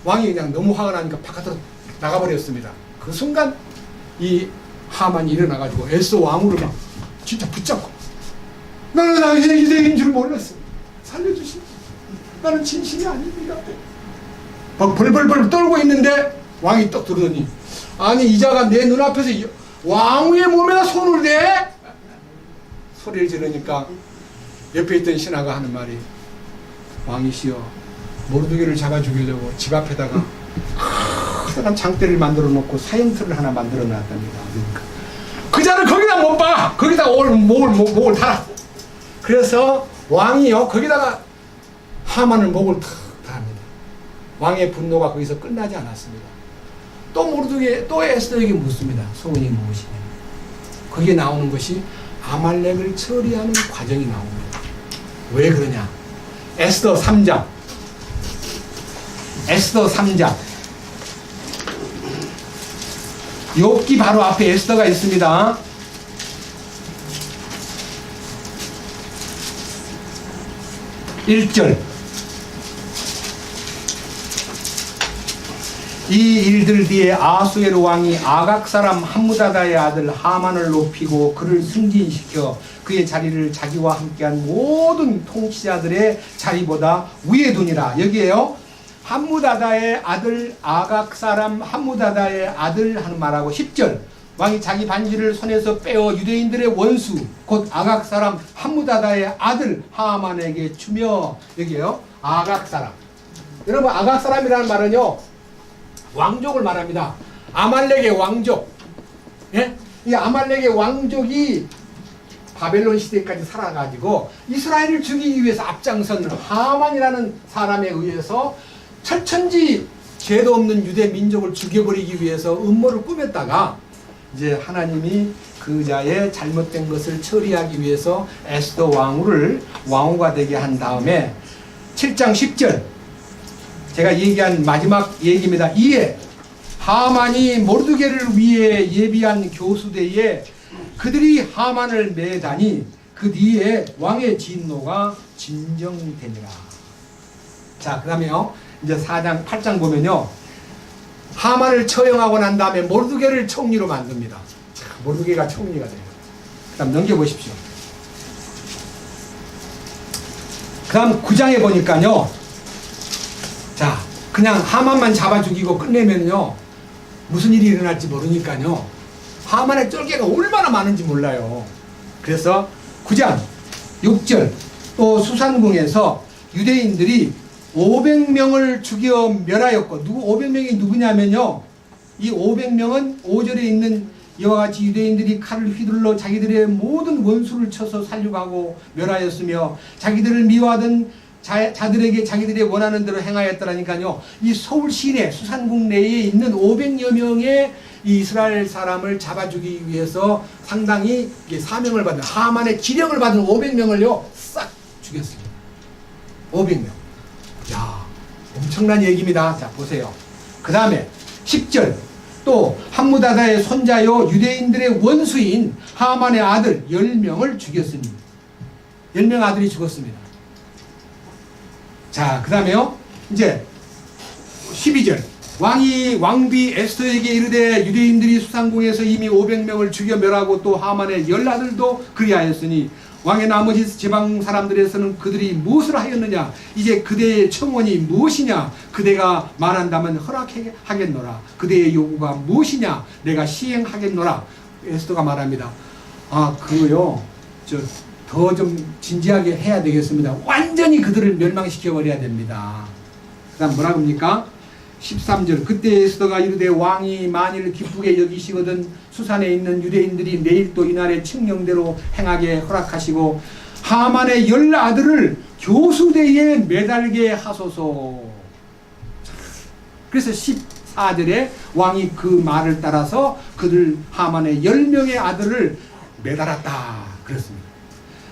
왕이 그냥 너무 화가 나니까 바깥으로 나가버렸습니다. 그 순간 이 하만이 일어나가지고 에스더 왕후를 막 진짜 붙잡고, 나는 당신의 희생인 줄 몰랐어. 살려주십시오. 나는 진심이 아닙니다. 막 벌벌벌 떨고 있는데 왕이 떡 들으더니, 아니 이자가 내 눈앞에서 왕후의 몸에다 손을 대? 소리를 지르니까 옆에 있던 신하가 하는 말이, 왕이시여, 모르드게를 잡아 죽이려고 집 앞에다가 커다란 장대를 만들어 놓고 사형틀을 하나 만들어 놨답니다. 그러니까 그자를 거기다 못 봐. 거기다 목을 달아. 그래서 왕이요 거기다가 하만을 목을 탁 달합니다. 왕의 분노가 거기서 끝나지 않았습니다. 또 모르드게 또 에스더에게 묻습니다. 소원이 무엇이냐. 거기에 나오는 것이 아말렉을 처리하는 과정이 나옵니다. 왜 그러냐. 에스더 3장 욥기 바로 앞에 에스더가 있습니다. 1절 이 일들 뒤에 아수에르 왕이 아각 사람 함무다다의 아들 하만을 높이고 그를 승진시켜 그의 자리를 자기와 함께한 모든 통치자들의 자리보다 위에 두니라. 여기에요 함무다다의 아들 아각 사람 함무다다의 아들 하는 말하고 10절 왕이 자기 반지를 손에서 빼어 유대인들의 원수 곧 아각 사람 함무다다의 아들 하만에게 주며. 여기에요 아각 사람. 여러분 아각 사람이라는 말은요 왕족을 말합니다. 아말렉의 왕족. 예? 이 아말렉의 왕족이 바벨론 시대까지 살아가지고 이스라엘을 죽이기 위해서 앞장선 하만이라는 사람에 의해서 철천지 죄도 없는 유대 민족을 죽여버리기 위해서 음모를 꾸몄다가 이제 하나님이 그 자의 잘못된 것을 처리하기 위해서 에스더 왕후를 왕후가 되게 한 다음에 7장 10절 제가 얘기한 마지막 얘기입니다. 이에 하만이 모르드게를 위해 예비한 교수대에 그들이 하만을 매다니 그 뒤에 왕의 진노가 진정되니라. 자, 그 다음에요. 이제 4장, 8장 보면요. 하만을 처형하고 난 다음에 모르드게를 총리로 만듭니다. 자, 모르드게가 총리가 돼요. 그 다음 넘겨보십시오. 그 다음 9장에 보니까요. 자, 그냥 하만만 잡아 죽이고 끝내면요. 무슨 일이 일어날지 모르니까요. 하만의 쫄개가 얼마나 많은지 몰라요. 그래서 9장 6절 또 수산궁에서 유대인들이 500명을 죽여 멸하였고 500명이 누구냐면요. 이 500명은 5절에 있는 이와 같이 유대인들이 칼을 휘둘러 자기들의 모든 원수를 쳐서 살려가고 멸하였으며 자기들을 미워하던 자들에게 자기들이 원하는 대로 행하였더라니까요. 이 서울 시내 수산궁 내에 있는 500여 명의 이 이스라엘 사람을 잡아 죽이기 위해서 상당히 사명을 받은 하만의 기령을 받은 500명을요 싹 죽였습니다. 500명. 야, 엄청난 얘기입니다. 자, 보세요. 그 다음에 10절 또 함무다다의 손자요 유대인들의 원수인 하만의 아들 10명을 죽였으니 10명 아들이 죽었습니다. 자, 그 다음에요 이제 12절 왕이 왕비 에스더에게 이르되 유대인들이 수산궁에서 이미 500명을 죽여 멸하고 또 하만의 10아들도 그리하였으니 왕의 나머지 지방 사람들에서는 그들이 무엇을 하였느냐 이제 그대의 청원이 무엇이냐 그대가 말한다면 허락하겠노라 그대의 요구가 무엇이냐 내가 시행하겠노라. 에스더가 말합니다. 아 그거요 더 좀 진지하게 해야 되겠습니다. 완전히 그들을 멸망시켜 버려야 됩니다. 그 다음 뭐라고 합니까? 13절 그때 에스더가 이르되 왕이 만일 기쁘게 여기시거든 수산에 있는 유대인들이 내일 또 이날의 칙령대로 행하게 허락하시고 하만의 10아들을 교수대에 매달게 하소서. 그래서 14절에 왕이 그 말을 따라서 그들 하만의 10명의 아들을 매달았다 그랬습니다.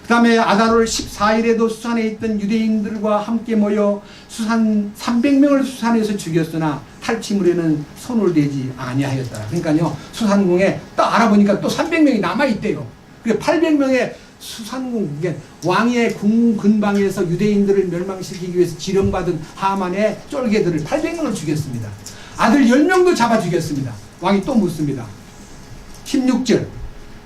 그 다음에 아다롤 14일에도 수산에 있던 유대인들과 함께 모여 수산 300명을 수산에서 죽였으나 탈취물에는 손을 대지 아니하였다. 그러니까요 수산궁에 또 알아보니까 또 300명이 남아있대요. 그게 800명의 수산궁 왕의 궁 근방에서 유대인들을 멸망시키기 위해서 지령받은 하만의 쫄개들을 800명을 죽였습니다. 아들 10명도 잡아 죽였습니다. 왕이 또 묻습니다. 16절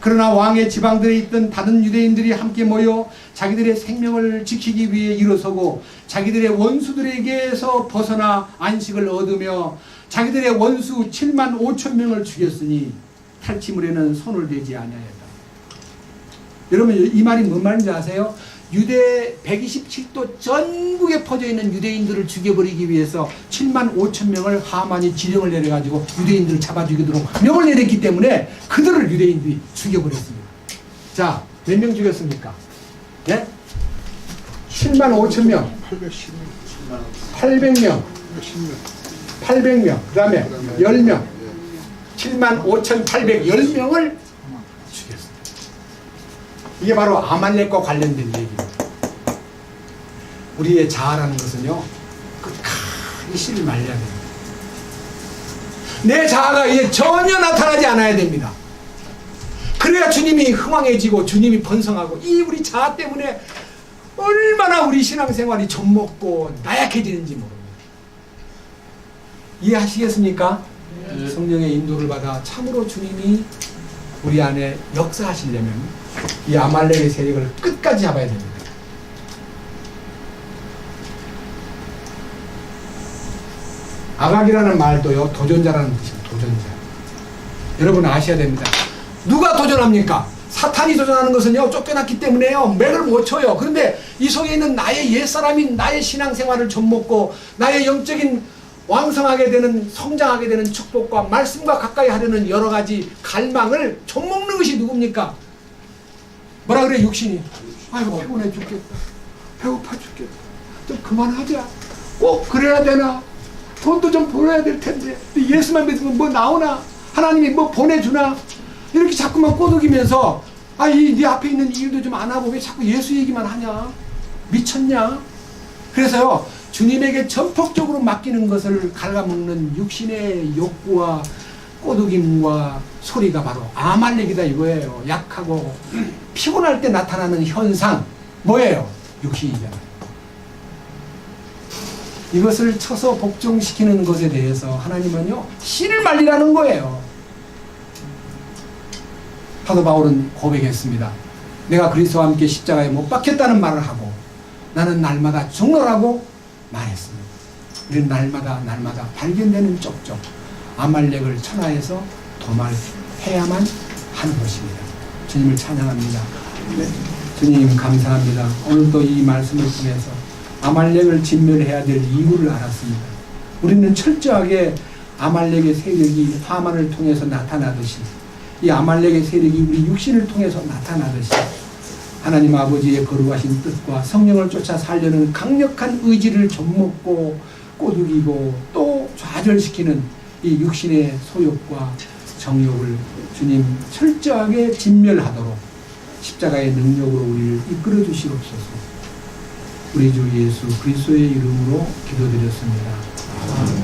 그러나 왕의 지방들에 있던 다른 유대인들이 함께 모여 자기들의 생명을 지키기 위해 일어서고 자기들의 원수들에게서 벗어나 안식을 얻으며 자기들의 원수 7만 5천 명을 죽였으니 탈취물에는 손을 대지 아니하였다. 여러분 이 말이 뭔 말인지 아세요? 유대 127도 전국에 퍼져 있는 유대인들을 죽여버리기 위해서 7만 5천 명을 하만이 지령을 내려가지고 유대인들을 잡아 죽이도록 명을 내렸기 때문에 그들을 유대인들이 죽여버렸습니다. 자, 몇 명 죽였습니까? 예? 7만 5천 명, 800명, 800명, 그 다음에 10명, 7만 5,810명을 죽였습니다. 이게 바로 아말렉과 관련된 얘기입니다. 우리의 자아라는 것은요, 끝까지 씨를 말려야 됩니다. 내 자아가 이제 전혀 나타나지 않아야 됩니다. 그래야 주님이 흥왕해지고 주님이 번성하고, 이 우리 자아 때문에 얼마나 우리 신앙생활이 좀먹고 나약해지는지 모릅니다. 이해하시겠습니까? 네. 성령의 인도를 받아 참으로 주님이 우리 안에 역사하시려면 이 아말렉의 세력을 끝까지 잡아야 됩니다. 아각이라는 말도요, 도전자라는 뜻입니다. 도전자. 여러분 아셔야 됩니다. 누가 도전합니까? 사탄이 도전하는 것은요, 쫓겨났기 때문에요, 맥을 못 쳐요. 그런데 이 속에 있는 나의 옛사람인 나의 신앙생활을 좀먹고 나의 영적인 왕성하게 되는, 성장하게 되는 축복과 말씀과 가까이 하려는 여러 가지 갈망을 좀먹는 것이 누굽니까? 뭐라 그래, 육신이? 아이고, 피곤해 죽겠다. 배고파 죽겠다. 좀 그만하자. 꼭 그래야 되나? 돈도 좀 벌어야 될 텐데. 예수만 믿으면 뭐 나오나? 하나님이 뭐 보내주나? 이렇게 자꾸만 꼬드기면서, 네 앞에 있는 일도 좀 안 하고 왜 자꾸 예수 얘기만 하냐? 미쳤냐? 그래서요, 주님에게 전폭적으로 맡기는 것을 갉아먹는 육신의 욕구와 꼬드김과 소리가 바로 아말렉이다 이거예요. 약하고 피곤할 때 나타나는 현상, 뭐예요? 육신이잖아요. 이것을 쳐서 복종시키는 것에 대해서 하나님은요, 씨를 말리라는 거예요. 사도 바울은 고백했습니다. 내가 그리스도와 함께 십자가에 못 박혔다는 말을 하고 나는 날마다 죽노라고 말했습니다. 우리는 날마다 발견되는 쪽쪽 아말렉을 천하에서 도말해야만 하는 것입니다. 주님을 찬양합니다. 네. 주님 감사합니다. 오늘도 이 말씀을 통해서 아말렉을 진멸해야 될 이유를 알았습니다. 우리는 철저하게 아말렉의 세력이 하만을 통해서 나타나듯이, 이 아말렉의 세력이 우리 육신을 통해서 나타나듯이 하나님 아버지의 거룩하신 뜻과 성령을 쫓아 살려는 강력한 의지를 좀먹고 꼬드기고 또 좌절시키는 이 육신의 소욕과 정욕을 주님 철저하게 진멸하도록 십자가의 능력으로 우리를 이끌어 주시옵소서. 우리 주 예수 그리스도의 이름으로 기도드렸습니다. 아멘.